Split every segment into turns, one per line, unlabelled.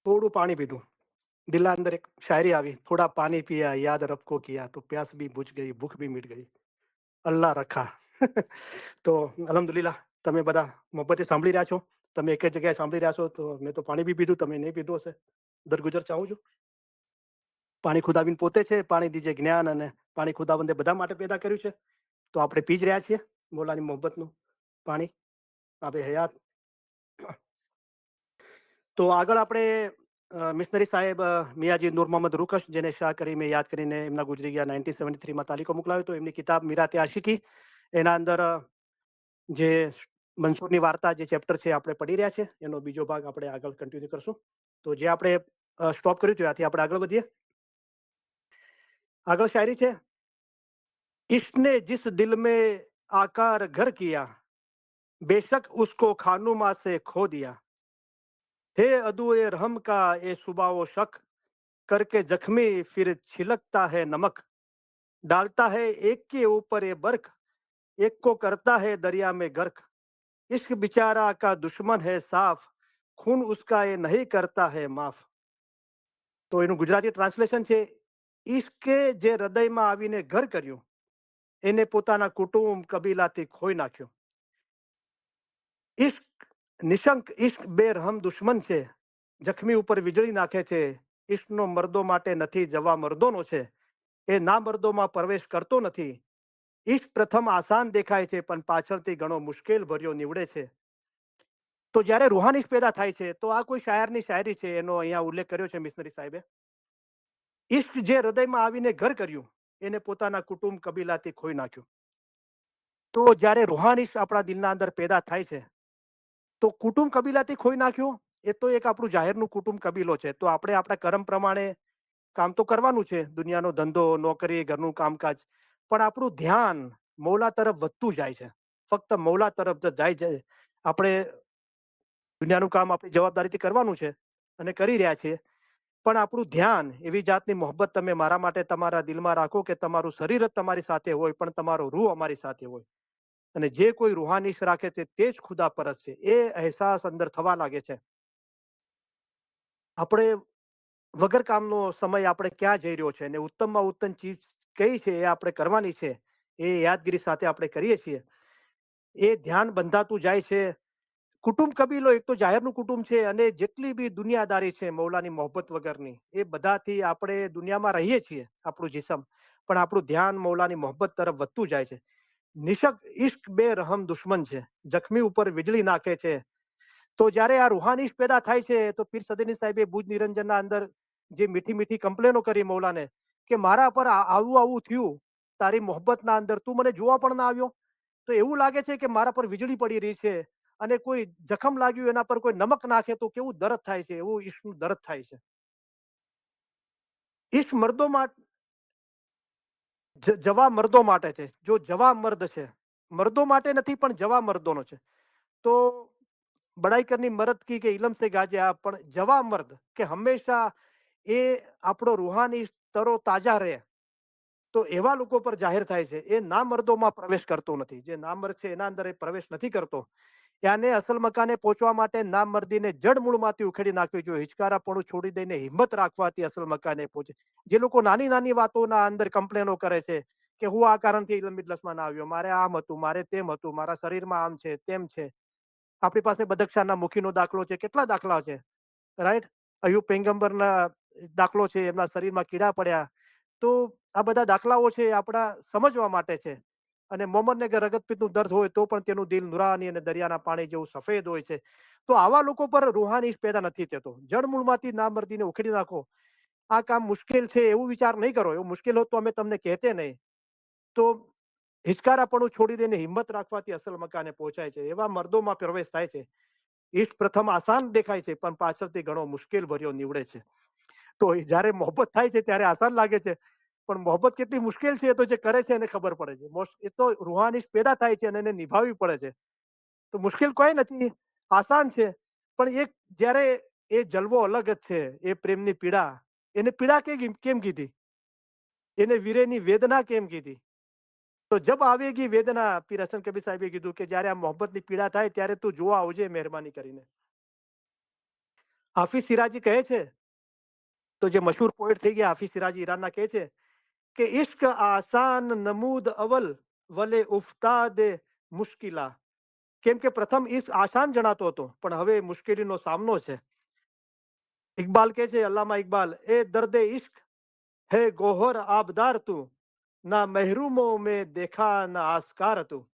થોડું પાણી પીધું. દિલના અંદર એક શાયરી આવી, થોડા પાણી પિયા યાદ રબકો કિયા તો પ્યાસ ભી બુझ ગઈ, ભૂખ ભી મિટ ગઈ, અલ્લાહ રખા. તો અલ્હમ્દુલિલ્લાહ, તમે બધા મોહબ્બતે સાંભળી રહ્યા છો. તમે એક જ જગ્યાએ સાંભળી રહ્યા છો. તો મેં તો પાણી બી પીધું, તમે નહીં પીધું હશે. દરગુજર ચાહું છું. પાણી ખુદાબીન પોતે છે. પાણી દીજે જ્ઞાન, અને પાણી ખુદાબંદે બધા માટે પેદા કર્યું છે. તો આપણે પી જ રહ્યા છીએ મોલાની મોહબ્બતનું પાણી, આબે હયાત. તો આગળ આપણે મિશનરી સાહેબ મિયાજી નૂર મોહમ્મદ રૂકશ, જેને શાહ કરી મેં યાદ કરીને એમના ગુજરી ગયા 1973માં તાલીકો મોકલાવ્યો. તો એમની કિતાબ મીરાતે આશિકી, એના અંદર જે મંસૂરની વાર્તા જે ચેપ્ટર છે આપણે પડી રહ્યા છે, એનો બીજો ભાગ આપણે આગળ કન્ટિન્યુ કરશું. તો જે આપણે સ્ટોપ કર્યું છે ત્યાંથી આપણે આગળ વધીએ. આગળ શાયરી છે, इश्क ने जिस दिल में आकार घर किया, बेशक उसको खानुमा से खो दिया, हे अदुए रहम का ए सुबह व शक, करके जख्मी फिर छिलकता है नमक, डालता है एक के ऊपर ये बर्क, एक को करता है दरिया में गर्क, इश्क बेचारा का दुश्मन है साफ, खून उसका ये नहीं करता है माफ. તો એનું ગુજરાતી ટ્રાન્સલેશન છે, ઈશ્કે જે હૃદયમાં આવીને ઘર કર્યું, એને પોતાના કુટુંબ કબીલાથી ખોઈ નાખ્યો. ઈશ્ક નિશંક, ઈશ્ક બેરહમ દુશ્મન છે, જખમી ઉપર વીજળી નાખે છે. ઈશ્કનો મર્દો માટે નથી, જવા મર્દોનો છે, એ ના મર્દોમાં પ્રવેશ કરતો નથી. ઈશ્ક પ્રથમ આસાન દેખાય છે, પણ પાછળથી ઘણો મુશ્કેલ ભર્યો નીવડે છે. તો જ્યારે રૂહાની પેદા થાય છે, તો આ કોઈ શાયરની શાયરી છે, એનો અહીંયા ઉલ્લેખ કર્યો છે મિશનરી સાહેબે. ઈશ્ક જે હૃદયમાં આવીને ઘર કર્યું, એને પોતાના કુટુંબ કબીલાથી ખોઈ નાખ્યું. તો જ્યારે રૂહાની આપણા દિલના અંદર પેદા થાય છે, તો કુટુંબ કબીલાથી ખોઈ નાખ્યું, એ તો એક આપણું જાહેરનું કુટુંબ કબીલો છે. તો આપણે આપણા કર્મ પ્રમાણે કામ તો કરવાનું છે, દુનિયાનો ધંધો, નોકરી, ઘરનું કામકાજ, પણ આપણું ધ્યાન મૌલા તરફ વધતું જાય છે. ફક્ત મૌલા તરફ જ જાય છે. આપણે દુનિયાનું કામ આપણી જવાબદારીથી કરવાનું છે અને કરી રહ્યા છીએ, પણ આપણું ધ્યાન એવી જાતની મોહબ્બત તમે મારા માટે તમારા દિલમાં રાખો કે તમારું શરીર જ તમારી સાથે હોય, પણ તમારો રૂહ અમારી સાથે હોય. અને જે કોઈ રૂહાનીશ રાખે છે તે જ ખુદા પરસ્ત છે, એ અહેસાસ અંદર થવા લાગે છે. આપણે વગર કામનો સમય આપણે ક્યાં જઈ રહ્યો છે, અને ઉત્તમમાં ઉત્તમ ચીજ કઈ છે એ આપણે કરવાની છે, એ યાદગીરી સાથે આપણે કરીએ છીએ. એ ધ્યાન બંધાતું જાય છે. કુટુંબ કબીલો એક તો જાહેરનું કુટુંબ છે, અને જેટલી બી દુનિયાદારી છે મૌલાની મોહબ્બત વગરની, એ બધાથી આપણે દુનિયામાં રહીએ છીએ આપણું જિસમ, પણ આપણું ધ્યાન મૌલાની મોહબ્બત તરફ વધતું જાય છે. નિશક ઇશ્ક બે રહમ દુશ્મન છે, જખ્મી ઉપર વીજળી નાખે છે. તો જ્યારે આ રૂહાની ઇશ્ક પેદા થાય છે, તો પીર સદીની સાહેબે ભુજ નિરંજનના અંદર જે મીઠી મીઠી કમ્પ્લેનો કરી મૌલાને, કે મારા પર આવું આવું થયું, તારી મોહબ્બતના અંદર તું મને જોવા પણ ના આવ્યો. તો એવું લાગે છે કે મારા પર વીજળી પડી રહી છે, અને કોઈ જખમ લાગ્યું એના પર કોઈ નમક નાખે તો કેવું દર્દ થાય છે, એવું ઈશ્કનું દર્દ થાય છે. ઈશ્ક મર્દો માટે, જવા મર્દો માટે છે. જો જવા મર્દ છે, મર્દો માટે નથી પણ જવા મર્દોનો છે. તો બડાઈ કરની મર્દ કી કે ઇલમ સે ગાજે આપ, પણ જવા મર્દ કે હંમેશા એ આપણો રૂહાની તરો તાજા રહે, તો એવા લોકો પર જાહેર થાય છે. એ ના મર્દોમાં પ્રવેશ કરતો નથી. જે ના મર્દ છે એના અંદર એ પ્રવેશ નથી કરતો. ત્યાંને અસલ મકાને પહોંચવા માટે નામ મર્દીને જડ મૂળમાંથી ઉખેડી નાખવી જોઈએ. હિચકારાપણું છોડી દઈને હિંમત રાખવાથી અસલ મકાને પહોંચે. જે લોકો નાની નાની વાતોના અંદર કમ્પ્લેનો કરે છે, કે હું આ કારણથી ઇલ્મ મિજલસમાં ના આવ્યો, મારે આમ હતું, મારે તેમ હતું, મારા શરીરમાં આમ છે તેમ છે. આપણી પાસે બદકશાના મુખીનો દાખલો છે, કેટલા દાખલા છે, રાઈટ. અયુબ પૈગંબરના દાખલો છે, એમના શરીરમાં કીડા પડ્યા. તો આ બધા દાખલાઓ છે આપણા સમજવા માટે છે. અને મોહમ્મદને કે રગતપિત્તનું દર્દ હોય તો પણ તેનું દિલ નુરાની અને દરિયાના પાણી જેવું સફેદ હોય છે. તો આવા લોકો પર રૂહાની પેદા નથી થતો. જળમૂળમાંથી નામર્દીને ઉખેડી નાખો, આ કામ મુશ્કેલ છે એવું વિચાર નહીં કરો. એવું મુશ્કેલ હોત તો અમે તમને કહેતે નહીં. તો હિચકારાપણું છોડી દઈને હિંમત રાખવાથી અસલ મકાને પહોંચાય છે. એવા મર્દોમાં પ્રવેશ થાય છે. ઈશ્ક પ્રથમ આસાન દેખાય છે, પણ પાછળથી ઘણો મુશ્કેલ ભર્યો નીવડે છે. તો જ્યારે મોહબ્બત થાય છે ત્યારે આસાન લાગે છે, પણ મોહબ્બત કેટલી મુશ્કેલ છે એ તો જે કરે છે એને ખબર પડે છે. એ તો રૂહાની પેદા થાય છે અને એને નિભાવવી પડે છે. તો મુશ્કેલ કોઈ નથી, આસાન છે. પણ એક જ્યારે એ જલવો અલગ જ છે, એ પ્રેમની પીડા, એને પીડા કેમ કીધી, એને વીરેની વેદના કેમ કીધી. તો જબ આવેગી વેદના, પીર હસન કબીર સાહેબે કીધું કે જ્યારે આ મોહબ્બતની પીડા થાય ત્યારે તું જોવા આવજે મહેરબાની કરીને. હાફિઝ સિરાજી કહે છે, તો જે મશહૂર પોએટ થઈ ગયા હાફિઝ સિરાજી ઈરાનના કહે છે કે ઇશ્ક આસાન નમૂદ અવલ વલે ઉફતાદે મુશ્કિલા. કેમ કે પ્રથમ ઈશ્ક આસાન જણાતો હતો પણ હવે મુશ્કેલીનો સામનો છે. ઇકબાલ કહે છે, અલ્લામા ઇકબાલ, એ દર્દે ઇશ્ક હે ગોહર આબદાર તું, ના મહેરૂમો મેં દેખા ના આસ્કાર તું.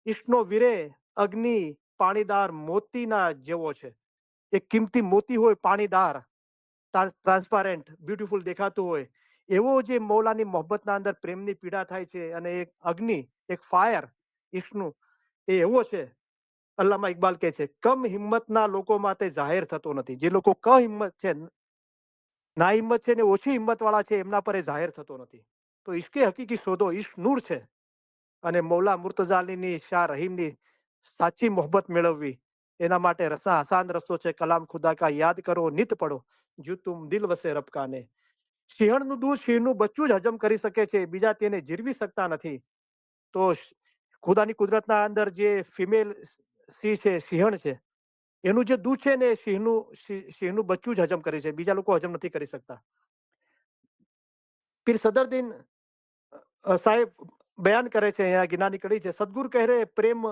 ઈશ્કનો વિરે અગ્નિ પાણીદાર મોતીના જેવો છે. એક કિંમતી મોતી હોય પાણીદાર, ટ્રાન્સપારેન્ટ બ્યુટીફુલ દેખાતું હોય, એવો જે મૌલાની મોહબ્બતના અંદર પ્રેમની પીડા થાય છે, અને એક અગ્નિ, એક ફાયર ઈશ્કનું, એ એવો છે. અલ્લામા ઇકબાલ કહે છે, કમ હિંમતના લોકો માટે જાહેર થતો નથી. જે લોકો ક હિંમત છે, ના હિંમત છે ને ઓછી હિંમત વાળા છે, એમના પર એ જાહેર થતો નથી. તો ઈશ્કે હકીકી શોધો, ઈશ્ક નૂર છે. અને મૌલા મુર્તઝા અલીની, શાહ રહીમની સાચી મોહબ્બત મેળવવી, એના માટે રસા આસાન રસ્તો છે. કલામ ખુદા કા યાદ કરો, નિત પડો, જો તુમ દિલ વસે રબ કાને. સિંહણનું દૂધ સિંહનું બચ્ચું જ હજમ કરી શકે છે, બીજા તેને જીરવી શકતા નથી. તો ખુદાની કુદરતના અંદર જે ફિમેલ સિંહ છે, સિંહણ છે, એનું જે દૂધ છે ને, સિંહનું બચ્ચું જ હજમ કરે છે, બીજા લોકો હજમ નથી કરી શકતા. પીર સદરદીન સાહેબ બયાન કરે છે, અહીંયા ગિનાની કડી છે, સદગુરુ કહે રે પ્રેમ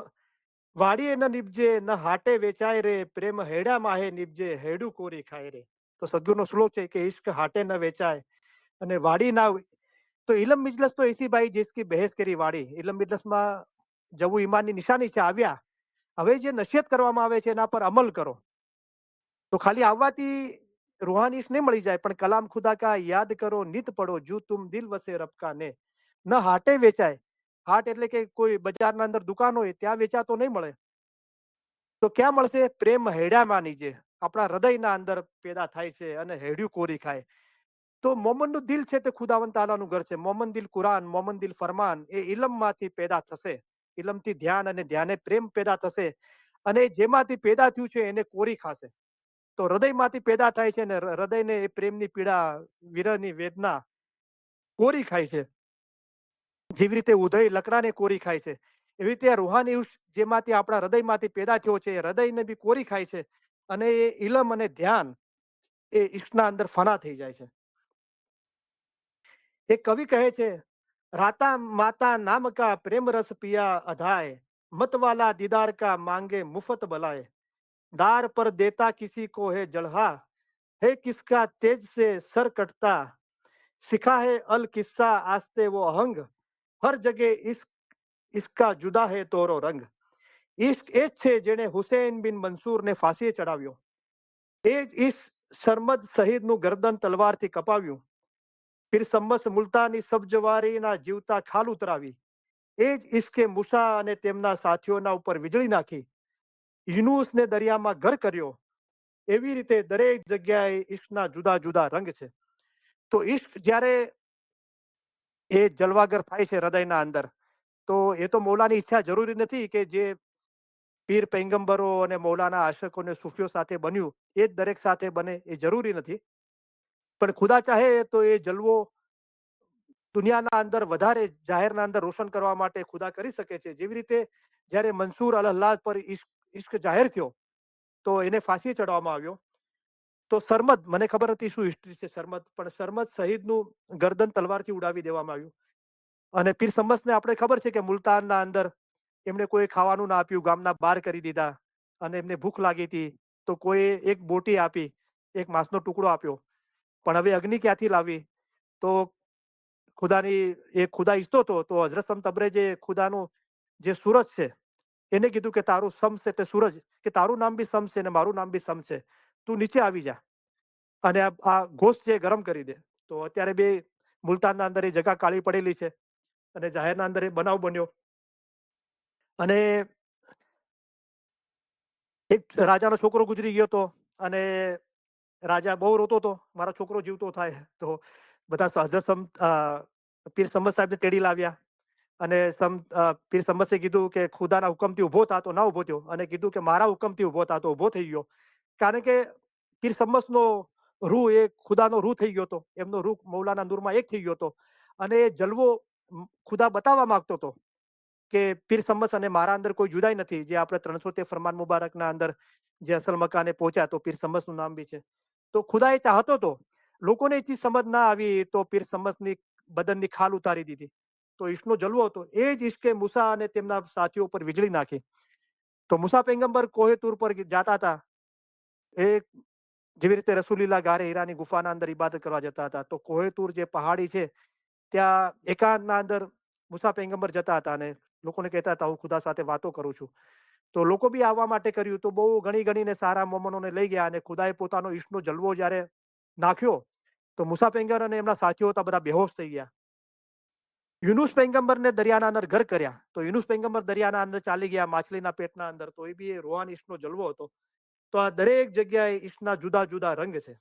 વાડીએ ન નીપજે, ન હાટે વેચાય રે, પ્રેમ હેડા માહે નીપજે, હેડું કોરી ખાય રે. તો સદગુરુનો શ્લોક છે કે ઇશ્ક હાટે ન વેચાય અને વાડી ના. તો ઇલમ મિજલસ તો એસી ભાઈ जिसकी બહેસ કરી વાડી. ઇલમ મિજલસમાં જવું ઈમાનની નિશાની છે, આવ્યા. હવે જે નસીહત કરવામાં આવે છે એના પર અમલ કરો. તો ખાલી આવવાથી રૂહાની નહીં મળી જાય, પણ કલામ ખુદા કા યાદ કરો, નિત પડો, જો તુમ દિલ વસે રબકા ને. ન હાટે વેચાય. હાટ એટલે કે કોઈ બજારના અંદર દુકાન હોય ત્યાં વેચાતો નહીં મળે. તો ક્યાં મળશે? પ્રેમ હેડામાં નીચે, આપણા હૃદયના અંદર પેદા થાય છે અને હેડ્યું કોરી ખાય. તો મોમનનું દિલ છે તે ખુદાવંત તાલાનું ઘર છે. મોમન દિલ કુરાન, મોમન દિલ ફરમાન, એ ઇલમમાંથી પેદા થશે. ઇલમથી ધ્યાન અને ધ્યાને પ્રેમ પેદા થશે, અને જેમાંથી પેદા થયું છે એને કોરી ખાશે. તો હૃદયમાંથી પેદા થાય છે ને હૃદયને એ પ્રેમની પીડા, વિરહની વેદના કોરી ખાય છે. જેવી રીતે ઉદય લકડાને કોરી ખાય છે, એવી રીતે આ રૂહાની જેમાંથી આપણા હૃદયમાંથી પેદા થયો છે, હૃદયને બી કોરી ખાય છે. અને એ ઇલમ અને ધ્યાન એ ઈશ્કના અંદર ફના થઈ જાય છે. એક કવિ કહે છે, રાતા માતા નામ કા પ્રેમ રસ પિયા અધાય, मतवाला दीदार का मांगे मुफ्त बलाए, दार पर देता किसी को है जलहा, है किसका तेज से सर कटता, सिखा है अल किस्सा आस्ते वो अहंग, हर जगह इसका जुदा है तोरो रंग. ઇશ્ક એ જ છે જેણે હુસૈન બિન મંસૂરને ફાંસીએ ચડાવ્યો. એ જ ઇશ્ક સરમદ શહીદનું ગરદન તલવારથી કપાવ્યું. પીર શમ્મસ મુલતાની સબજવારીના જીવતા ખાલ ઉતરાવી. એ જ ઇશ્કે મૂસા અને તેમના સાથીઓના ઉપર વીજળી નાખી. યુનુસને દરિયામાં ઘર કર્યો. એવી રીતે દરેક જગ્યાએ ઇશ્કના જુદા જુદા રંગ છે. તો ઇશ્ક જ્યારે એ જલવાગર થાય છે હૃદયના અંદર, તો એ તો મૌલાની ઈચ્છા જરૂરી નથી કે જે પીર પૈગંબરો અને મૌલાના આશકોને સુફીઓ સાથે બન્યું એ જ દરેક સાથે બને, એ જરૂરી નથી. પણ ખુદા ચાહે તો એ જલવો દુનિયાના અંદર વધારે જાહેરના અંદર રોશન કરવા માટે ખુદા કરી શકે છે. જેવી રીતે જ્યારે મંસૂર અલ હલ્લાજ પર ઇશ્ક જાહેર થયો તો એને ફાંસી ચડવામાં આવ્યો. તો સરમદ, મને ખબર નથી શું હિસ્ટ્રી છે સરમદ, પણ સરમદ શહીદનું ગરદન તલવારથી ઉડાવી દેવામાં આવ્યું. અને પીર શમ્મસને આપણે ખબર છે કે મુલતાનના અંદર એમને કોઈ ખાવાનું ના આપ્યું, ગામના બહાર કરી દીધા, અને એમને ભૂખ લાગી હતી. તો કોઈ એક બોટી આપી, એક માંસનો ટુકડો આપ્યો, પણ હવે અગ્નિ ક્યાંથી લાવી? તો ખુદાની એ ખુદા ઈચ્છતો હતો તો હઝરત સમ તબરેજે ખુદાનું જે સૂરજ છે એને કીધું કે તારું સમ છે તે સૂરજ, કે તારું નામ બી સમ છે ને મારું નામ બી સમ છે, તું નીચે આવી જા અને આ ગોશ્ત છે ગરમ કરી દે. તો અત્યારે બે મુલતાનના અંદર એ જગા કાળી પડેલી છે, અને જાહેરના અંદર એ બનાવ બન્યો. અને એક રાજાનો છોકરો ગુજરી ગયો હતો, અને રાજા બહુ રોતો હતો, મારો છોકરો જીવતો થાય. તો બધા પીર સમદ સાહેબને તેડી લાવ્યા, અને પીર સમદે કીધું કે ખુદાના હુકમથી ઉભો થા, તો ના ઉભો થયો, અને કીધું કે મારા હુકમથી ઉભો થા, તો ઉભો થઈ ગયો. કારણ કે પીર સમદનો રૂહ એ ખુદાનો રૂહ થઈ ગયો હતો, એમનો રૂહ મૌલાના નૂરમાં એક થઈ ગયો હતો. અને એ જલવો ખુદા બતાવવા માંગતો હતો કે પીર સમસ અને મારા અંદર કોઈ જુદાઈ નથી. જે આપણે 300 ફરમાન મુબારકના અંદર જે અસલ મકાને પહોંચ્યા તો પીર સમસનું નામ બી છે. તો ખુદા એ ચાહતો તો લોકોને એ ચીજ સમજ ના આવી તો પીર સમસની બદનની ખાલ ઉતારી દીધી. તો ઈશ્કનો જલવો હતો એ જ ઈશ્કે મૂસા અને તેમના સાથીઓ પર વીજળી નાખી. તો મૂસા પૈગંબર કોહે તૂર પર જાતા હતા. એ જેવી રીતે રસુલીલા ગારે હીરાની ગુફાના અંદર ઇબાદત કરવા જતા હતા તો કોહેતુર જે પહાડી છે ત્યાં એકાંતના અંદર મુસા પૈગંબર જતા હતા અને લોકોને કહેતા હતા હું ખુદા સાથે વાતો કરું છું. તો લોકો બી આવવા માટે કર્યું તો બહુ ઘણી ગણીને સારા મોમનોને લઈ ગયા અને ખુદાએ પોતાનો ઈશ્કનો જલવો જ્યારે નાખ્યો તો મુસા પૈગંબર અને એમના સાથીઓ હતા બધા બેહોશ થઈ ગયા. યુનુસ પૈગંબરને દરિયાના અંદર ઘર કર્યા તો યુનુસ પૈગંબર દરિયાના અંદર ચાલી ગયા માછલીના પેટના અંદર તો એ બી રોહાન ઈશ્કનો જલવો હતો. તો આ દરેક જગ્યાએ ઈશ્કના જુદા જુદા રંગ છે.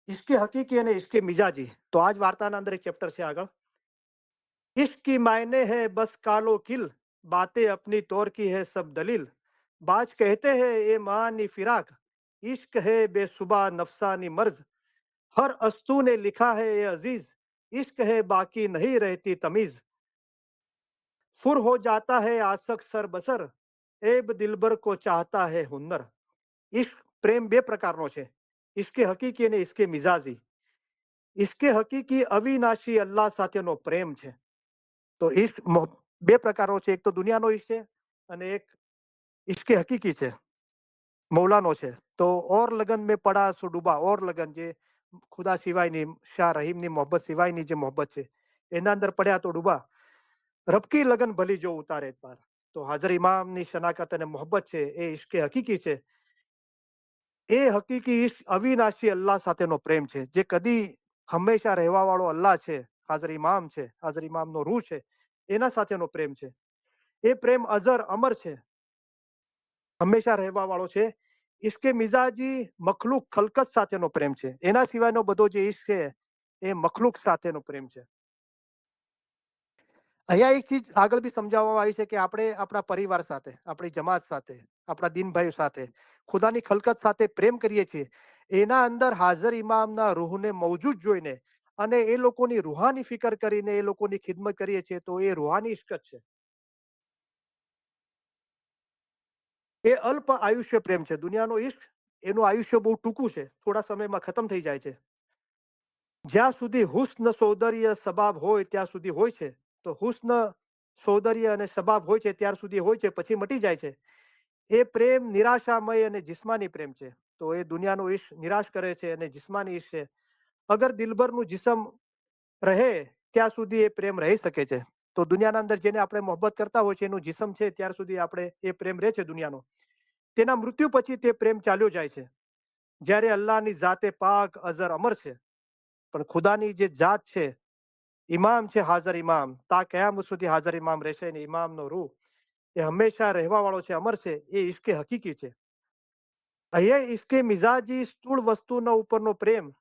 इसके हकीकी અને इसके मिजाजी तो आज वार्ताના અંદર એક ચેપ્ટર છે આગળ. इश्क की मायने है बस कालो किल बातें अपनी तौर की है सब दलील बाज कहते हैं ये मानी फिराक इश्क है बेसुबा नफसानी मर्ज हर अस्तू ने लिखा है ये अजीज इश्क है बाकी नहीं रहती तमीज फुर हो जाता है आसक सर बसर एब दिलबर को चाहता है हुन्नर. इश्क પ્રેમ બે પ્રકારનો છે. ઇશ્કે હકીકી અને ઇશ્કે મિજાજી. ઇશ્કે હકીકી અવિનાશી અલ્લાહ સાથેનો પ્રેમ છે. તો ઇશ્ક બે પ્રકારનો છે. એક તો દુનિયાનો ઇશ્ક છે અને એક ઇશ્કે હકીકી છે મૌલાનો છે. તો ઓર લગન મેં પડા સો ડૂબા ઓર લગન જે ખુદા સિવાયની શાહ રહીમની મોહબ્બત સિવાયની જે મોહબ્બત છે એના અંદર પડ્યા તો ડૂબા રબકી લગન ભલી જો ઉતારે પાર. તો હાજર ઇમામની શનાકત અને મોહબ્બત છે એ ઇશ્કે હકીકી છે. એ હકીકી ઈશ્ક અવિનાશી અલ્લાહ સાથેનો પ્રેમ છે જે કદી હંમેશા રહેવા વાળો અલ્લાહ છે. હાજર ઇમામ છે હાજર ઇમામનો રૂહ છે એના સાથેનો પ્રેમ છે. એ પ્રેમ અઝર અમર છે હંમેશા રહેવા વાળો છે. ઇશ્કે મિજાજી મખલુક ખલકત સાથેનો પ્રેમ છે. એના સિવાયનો બધો જે ઇશ્ક છે એ મખલુક સાથેનો પ્રેમ છે. અહીંયા એક ચીજ આગળ બી સમજાવવામાં આવી છે કે આપણે આપણા પરિવાર સાથે આપણી જમાત સાથે આપણા દિનભાઈઓ સાથે ખુદાની ખલકત સાથે પ્રેમ કરીએ છીએ. એના અંદર હાજર ઇમામના રૂહને મૌજૂદ જોઈને અને એ લોકોની રૂહાની ફિકર કરીને એ લોકોની ખિદમત કરીએ છીએ તો એ રૂહાની ઇશ્ક જ છે. એ અલ્પ આયુષ્ય પ્રેમ છે. દુનિયાનો ઇશ્ક એનું આયુષ્ય બહુ ટૂંકું છે થોડા સમયમાં ખતમ થઈ જાય છે. જ્યાં સુધી હુસ્ન સૌંદર્ય સબાબ હોય ત્યાં સુધી હોય છે. તો હુસ્ન સૌંદર્ય અને સબાબ હોય છે ત્યાર સુધી હોય છે પછી મટી જાય છે. એ પ્રેમ નિરાશામય અને જિસ્માની પ્રેમ છે. તો એ દુનિયાનો ઈશ્ક નિરાશ કરે છે અને જિસ્માની ઈશ્ક છે. અગર દિલબરનું જિસમ રહે ત્યાં સુધી એ પ્રેમ રહી શકે છે. તો દુનિયાના અંદર જેને આપણે મોહબ્બત કરતા હોય છે એનું જિસમ છે ત્યાર સુધી આપણે એ પ્રેમ રહે છે દુનિયાનો. તેના મૃત્યુ પછી તે પ્રેમ ચાલ્યો જાય છે. જ્યારે અલ્લાહની જાતે પાક અઝર અમર છે પણ ખુદાની જે જાત છે ઇમામ છે હાજર ઇમામ તા કયામત સુધી હાજર ઇમામ રહેશે ને ઇમામનો રૂહ એ હંમેશા રહેવા વાળો છે અમર છે. એ ઇશ્કે હકીકી છે. અહીંયા ઇશ્કે મિજાજી સ્થૂળ વસ્તુના ઉપરનો પ્રેમ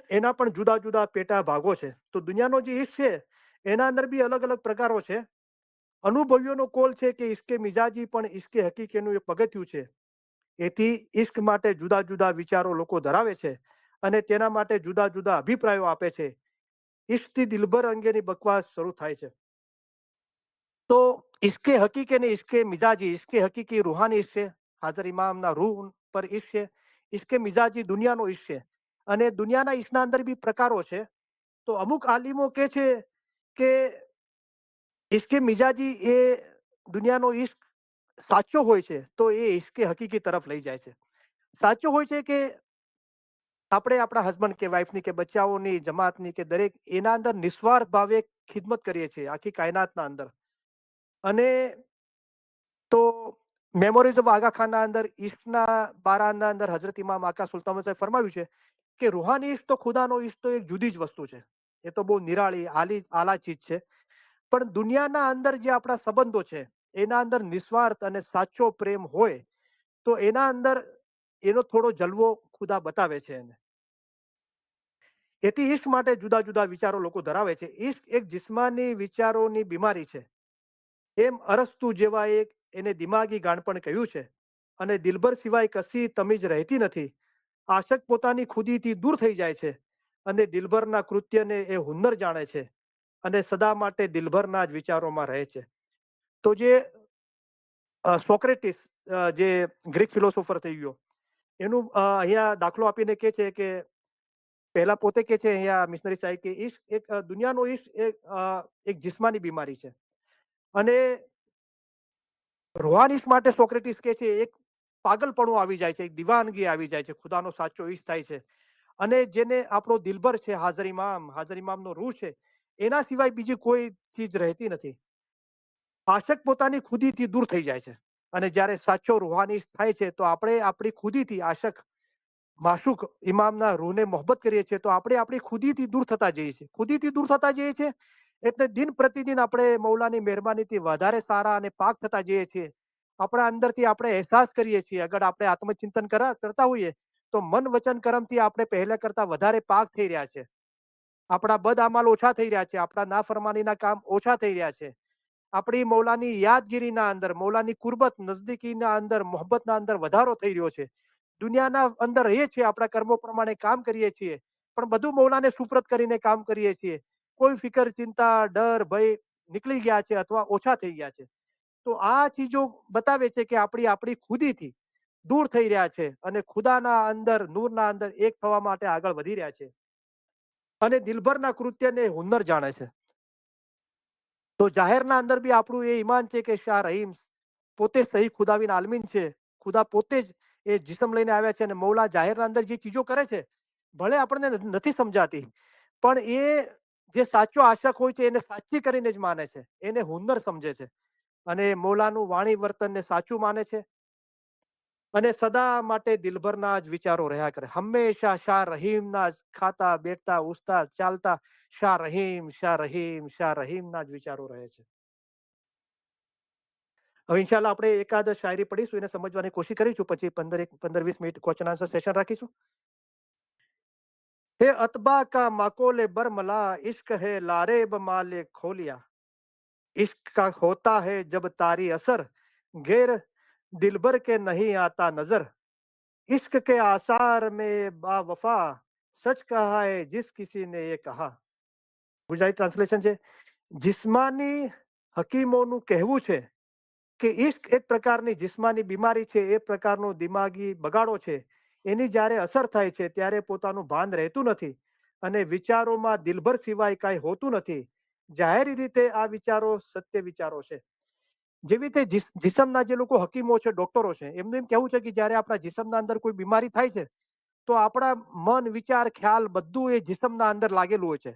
એના પણ જુદા જુદા પેટા ભાગો છે. તો દુનિયાનો જે ઇશ્ક છે એના અંદર બી અલગ અલગ પ્રકારો છે. અનુભવીઓનો કોલ છે કે ઇશ્કે મિજાજી પણ ઇશ્કે હકીકીનું એક પગથિયું છે. એથી ઇશ્ક માટે જુદા જુદા વિચારો લોકો ધરાવે છે અને તેના માટે જુદા જુદા અભિપ્રાયો આપે છે. ઇશ્કથી દિલબર અંગેની બકવાસ શરૂ થાય છે. તો ઇશ્કે હકીકી અને ઇશ્કે મિજાજી ઇશ્કે હકીકી રૂહાની ઇશ્ક છે. હાજર ઇમામના રૂહ પર ઇશ્ક છે. ઇશ્કે મિજાજી દુનિયાનો ઇશ્ક છે અને દુનિયાના ઇશ્કના અંદર બી પ્રકારો છે. તો અમુક આલિમો કે છે કે ઇશ્કે મિજાજી એ દુનિયાનો ઇશ્ક સાચો હોય છે તો એ ઇશ્કે હકીકી તરફ લઈ જાય છે. સાચો હોય છે કે આપણે આપણા હસબન્ડ કે વાઈફની કે બચ્ચાઓની જમાતની કે દરેક એના અંદર નિસ્વાર્થ ભાવે ખિદમત કરીએ છીએ આખી કાયનાતના અંદર. અને તો મેમોરીઝ ઓફ આગા ખાનના અંદર ઈશ્કના બારાના અંદર હજરત ઇમામ આકા સુલતાન સાહેબ ફરમાવ્યું છે કે રૂહાની ઈશ્ક તો ખુદાનો ઈશ્ક તો એક જુદી જ વસ્તુ છે. એ તો બહુ નિરાળી આલા ચીજ છે. પણ દુનિયાના અંદર જે આપણા સંબંધો છે એના અંદર નિસ્વાર્થ અને સાચો પ્રેમ હોય તો એના અંદર એનો થોડો જલવો ખુદા બતાવે છે એને. એથી ઈશ્ક માટે જુદા જુદા વિચારો લોકો ધરાવે છે. ઈશ્ક એક જિસ્માની વિચારોની બીમારી છે. એમ અરસ્તુ જેવા એક એને દિમાગી ગાણપણ કહ્યું છે અને દિલબર સિવાય કશી તમીજ રહેતી નથી. આશક પોતાની ખુદીથી દૂર થઈ જાય છે અને દિલભરના કૃત્યને એ હુન્નર જાણે છે અને સદા માટે દિલભરના જ વિચારોમાં રહે છે. તો જે સોક્રેટિસ, જે ગ્રીક ફિલોસોફર થઈ ગયો, એનું અહીંયા દાખલો આપીને કે છે કે પહેલા પોતે કે છે અહીંયા મિશનરી સાહેબ કે ઈશ્ક એક દુનિયાનો ઈશ્ક એક જિસ્માની બીમારી છે અને રૂહાનીશ માટે સોક્રેટિસ કે છે એક પાગલપણું આવી જાય છે, એક દિવાનગી આવી જાય છે, ખુદાનો સાચો ઈશ થાય છે અને જેને આપણો દિલભર છે, હાજર ઇમામનો રૂહ છે, એના સિવાય બીજી કોઈ ચીજ રહેતી નથી. આશક પોતાની ખુદીથી દૂર થઈ જાય છે અને જ્યારે સાચો રૂહાની થાય છે તો આપણે આપણી ખુદીથી આશક માશુક ઇમામના રૂહને મોહબ્બત કરીએ છીએ તો આપણે આપણી ખુદીથી દૂર થતા જઈએ છીએ. ખુદીથી દૂર થતા જઈએ છીએ એટલે દિન પ્રતિદિન આપણે મૌલાની મહેરબાનીથી વધારે સારા અને પાક થતા જઈએ છીએ. આપણા અંદરથી આપણે અહેસાસ કરીએ છીએ, અગર આપણે આત્મચિંતન કરતા હોઈએ તો મન વચન કર્મથી આપણે પહેલા કરતા વધારે પાક થઈ રહ્યા છે. આપણા બદ અમાલ ઓછા થઈ રહ્યા છે, આપણા નાફરમાનીના કામ ઓછા થઈ રહ્યા છે. આપણી મૌલાની યાદગીરીના અંદર, મૌલાની કુરબત નજદીકીના અંદર, મોહબ્બતના અંદર વધારો થઈ રહ્યો છે. દુનિયાના અંદર રહીએ છીએ, આપણા કર્મો પ્રમાણે કામ કરીએ છીએ, પણ બધું મૌલાને સુપ્રત કરીને કામ કરીએ છીએ. કોઈ ફિકર, ચિંતા, ડર, ભય નીકળી ગયા છે અથવા ઓછા થઈ ગયા છે. તો આ ચીજો બતાવે છે કે આપણી ખુદીથી દૂર થઈ રહ્યા છે અને ખુદાના અંદર, નૂરના અંદર એક થવા માટે આગળ વધી રહ્યા છે અને દિલભરના કૃત્યને હુન્નર જાણે છે. તો જાહેરના અંદર બી આપણું એ ઈમાન છે કે શાહ રહીમ પોતે સહી ખુદાવિન આલમીન છે. ખુદા પોતે જ એ જિસમ લઈને આવ્યા છે અને મૌલા જાહેરના અંદર જે ચીજો કરે છે ભલે આપણને નથી સમજાતી, પણ એ જે સાચો આશક હોય છે એને સાચી કરીને જ માને છે, એને હુન્નર સમજે છે અને મૌલાનું વાણી વર્તનને સાચું માને છે અને સદા માટે દિલભરના જ વિચારો રહ્યા કરે. હંમેશા શાહ રહીમના જ ખાતા, બેઠતા, ઉઠતા, ચાલતા શાહ રહીમ, શાહ રહીમ, શાહ રહીમના જ વિચારો રહે છે. હવે ઇન્શાલ્લાહ આપણે એકાદ શાયરી પઢીશું, એને સમજવાની કોશિશ કરીશું, પછી 15-20 મિનિટ ક્વેશ્ચન આન્સર સેશન રાખીશું. हे अतबा का माकोले बरमला इश्क है लारेब माले खोलिया इश्क का होता है जब तारी असर गैर दिलबर के नहीं आता नजर इश्क के आसार में बावफा सच कहा है जिस किसी ने ये कहा. ગુજરાતી ટ્રાન્સલેશન છે, જિસ્માની હકીમોનું કહેવું છે કે ઇશ્ક એક પ્રકારની જિસ્માની બીમારી છે, એ પ્રકારનો દિમાગી બગાડો છે. એની જ્યારે અસર થાય છે ત્યારે પોતાનું ભાન રહેતું નથી અને વિચારોમાં દિલભર સિવાય કાંઈ હોતું નથી. જાહેરી રીતે આ વિચારો સત્ય વિચારો છે. જેવી રીતે જિસમના જે લોકો હકીમો છે, ડોક્ટરો છે, એમનું એમ કહેવું છે કે જ્યારે આપણા જિસમના અંદર કોઈ બીમારી થાય છે તો આપણા મન, વિચાર, ખ્યાલ બધું એ જિસમના અંદર લાગેલું હોય છે.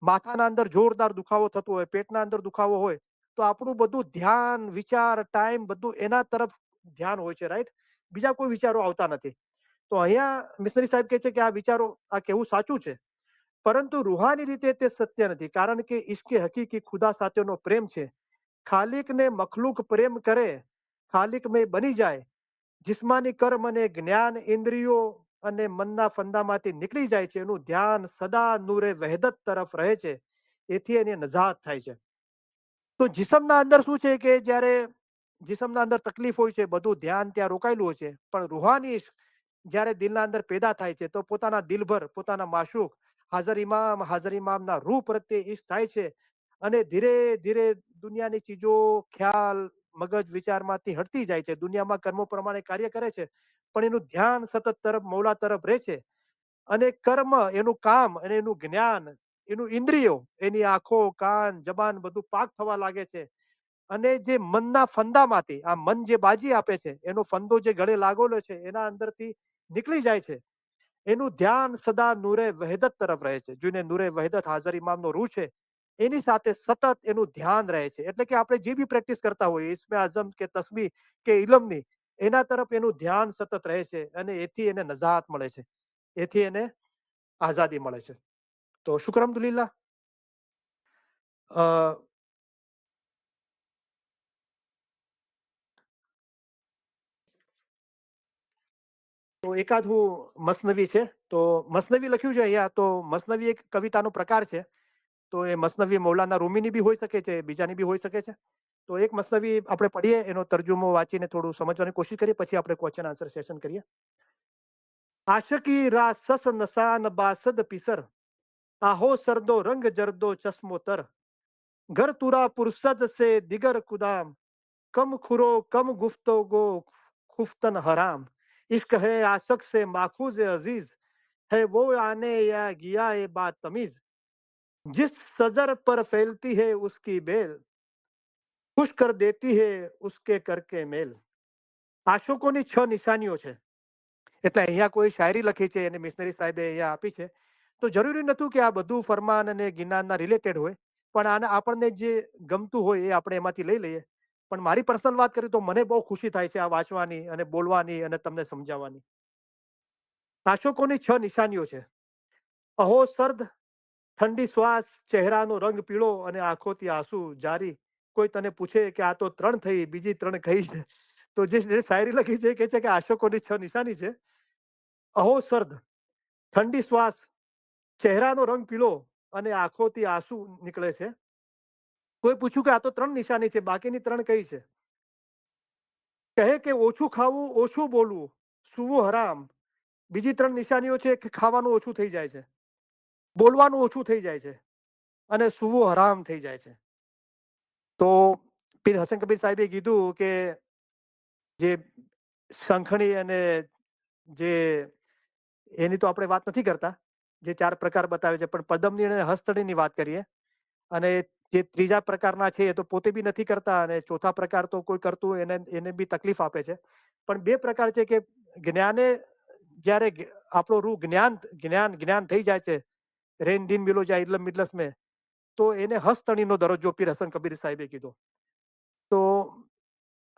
માથાના અંદર જોરદાર દુખાવો થતો હોય, પેટના અંદર દુખાવો હોય, તો આપણું બધું ધ્યાન, વિચાર, ટાઈમ બધું એના તરફ ધ્યાન હોય છે, રાઈટ? બીજા કોઈ વિચારો આવતા નથી. તો અહીંયા મિસ્ત્રી સાહેબ કહે છે કે આ વિચારો, આ કેવું સાચું છે, પરંતુ રૂહાની રીતે તે સત્ય નથી, કારણ કે ઈશ્કે હકીકી ખુદા સાથેનો પ્રેમ છે. ખાલિકને મખલુક પ્રેમ કરે, ખાલિકમય બની જાય. જિસ્માની કર્મ અને જ્ઞાન ઇન્દ્રિયો અને મનના ફંદામાંથી નીકળી જાય છે. એનું ધ્યાન સદા નૂરે વહેદત તરફ રહે છે. એથી એની નજાત થાય છે. તો જિસમના અંદર શું છે કે જ્યારે જિસમના અંદર તકલીફ હોય છે, બધું ધ્યાન ત્યાં રોકાયેલું હોય છે, પણ રૂહાની ઇશ્ક જ્યારે દિલના અંદર પેદા થાય છે તો પોતાના દિલભર, પોતાના માશુક હાજર ઇમામના રૂહ પ્રત્યે ઇશ્ક થાય છે અને ધીરે ધીરે દુનિયાની ચીજો, ખ્યાલ, મગજ વિચારમાંથી હટતી જાય છે. દુનિયામાં કર્મો પ્રમાણે કાર્ય કરે છે, પણ એનું ધ્યાન સતત તરફ મૌલા તરફ રહે છે અને કર્મ, એનું કામ અને એનું જ્ઞાન, એનું ઇન્દ્રિયો, એની આંખો, કાન, જબાન બધું પાક થવા લાગે છે અને જે મનના ફંદામાંથી, આ મન જે બાજી આપે છે, એનો ફંદો જે ગળે લાગેલો છે એના અંદરથી નીકળી જાય છે. એનું ધ્યાન સદા નૂરે વહેદત તરફ રહે છે. જોઈને નૂરે વહેદત હાજર ઇમામનો રૂહ છે, એની સાથે સતત એનું ધ્યાન રહે છે. એટલે કે આપણે જે બી પ્રેક્ટિસ કરતા હોઈએ, ઇસ્મે આઝમ કે તસ્બીહ કે ઇલમની, એના તરફ એનું ધ્યાન સતત રહે છે અને એથી એને નજાત મળે છે, એથી એને આઝાદી મળે છે. તો શુક્ર અલ્હમ્દુલિલ્લાહ. તો એકાદ હું મસનવી છે, તો મસનવી લખ્યું છે અહીંયા. તો મસનવી એક કવિતાનો પ્રકાર છે. તો એ મસનવી મૌલાના રૂમીની બી હોઈ શકે છે, બીજાની બી હોઈ શકે છે. તો એક મસનવી આપણે પઢીએ, એનો તર્જુમો વાંચીને થોડું સમજવાની કોશિશ કરીએ, પછી આપણે ક્વેશ્ચન આન્સર સેશન કરીએ. આશકી રા સસ નસાન બાસદ પિસર આહો સરદો રંગ જરદો ચશ્મો તર घर तुरा पुरसद से दिगर कुदाम कम खुरो कम गुफ्तो गो खुफ्तन हराम इश्क है आशक से माखूज अजीज है वो आने या गिया ए बात तमीज जिस सजर पर फैलती है उसकी बेल खुश कर देती है उसके करके मेल આશોકોની 6 નિશાનીઓ છે એટલે અહીંયા કોઈ શાયરી લખી છે અને મિશનરી સાહેબે અહીંયા આપી છે તો જરૂરી નતું કે આ બધું ફરમાન અને જ્ઞાનના રિલેટેડ હોય પણ આને આપણને જે ગમતું હોય એ આપણે એમાંથી લઈ લઈએ પણ મારી પર્સનલ વાત કરું તો મને બહુ ખુશી થાય છે આ વાંચવાની અને બોલવાની અને તમને સમજાવવાની આશોકોની 6 નિશાનીઓ છે અહો સર્દ ઠંડી શ્વાસ ચહેરાનો રંગ પીળો અને આંખોથી આંસુ જારી કોઈ તને પૂછે કે આ તો 3 થઈ બીજી 3 કઈ છે તો જે શાયરી લખી છે કે છે કે આશોકોની 6 નિશાની છે અહો સર્દ ઠંડી શ્વાસ ચહેરાનો રંગ પીળો અને આંખોથી આંસુ નીકળે છે કોઈ પૂછ્યું કે આ તો 3 નિશાની છે બાકીની 3 કઈ છે કહે કે ઓછું ખાવું ઓછું બોલવું સૂવું હરામ બીજી 3 નિશાનીઓ છે કે ખાવાનું ઓછું થઈ જાય છે બોલવાનું ઓછું થઈ જાય છે અને સૂવું હરામ થઈ જાય છે તો પીર હસન કબીર સાહેબે કીધું કે જે શંખણી અને જે એની તો આપણે વાત નથી કરતા જે 4 પ્રકાર બતાવે છે પણ પદમની અને હસ્તણીની વાત કરીએ અને જે ત્રીજા પ્રકારના છે એ તો પોતે બી નથી કરતા અને ચોથા પ્રકાર તો કોઈ કરતું એને એને બી તકલીફ આપે છે પણ 2 પ્રકાર છે કે જ્ઞાને જ્યારે આપણો રૂહ જ્ઞાન જ્ઞાન જ્ઞાન થઈ જાય છે રેન દિન મિલો જાય ઇલમ મિડલસ મેં તો એને હસ્તણીનો દરજ્જો પીર હસન કબીર સાહેબે કીધો તો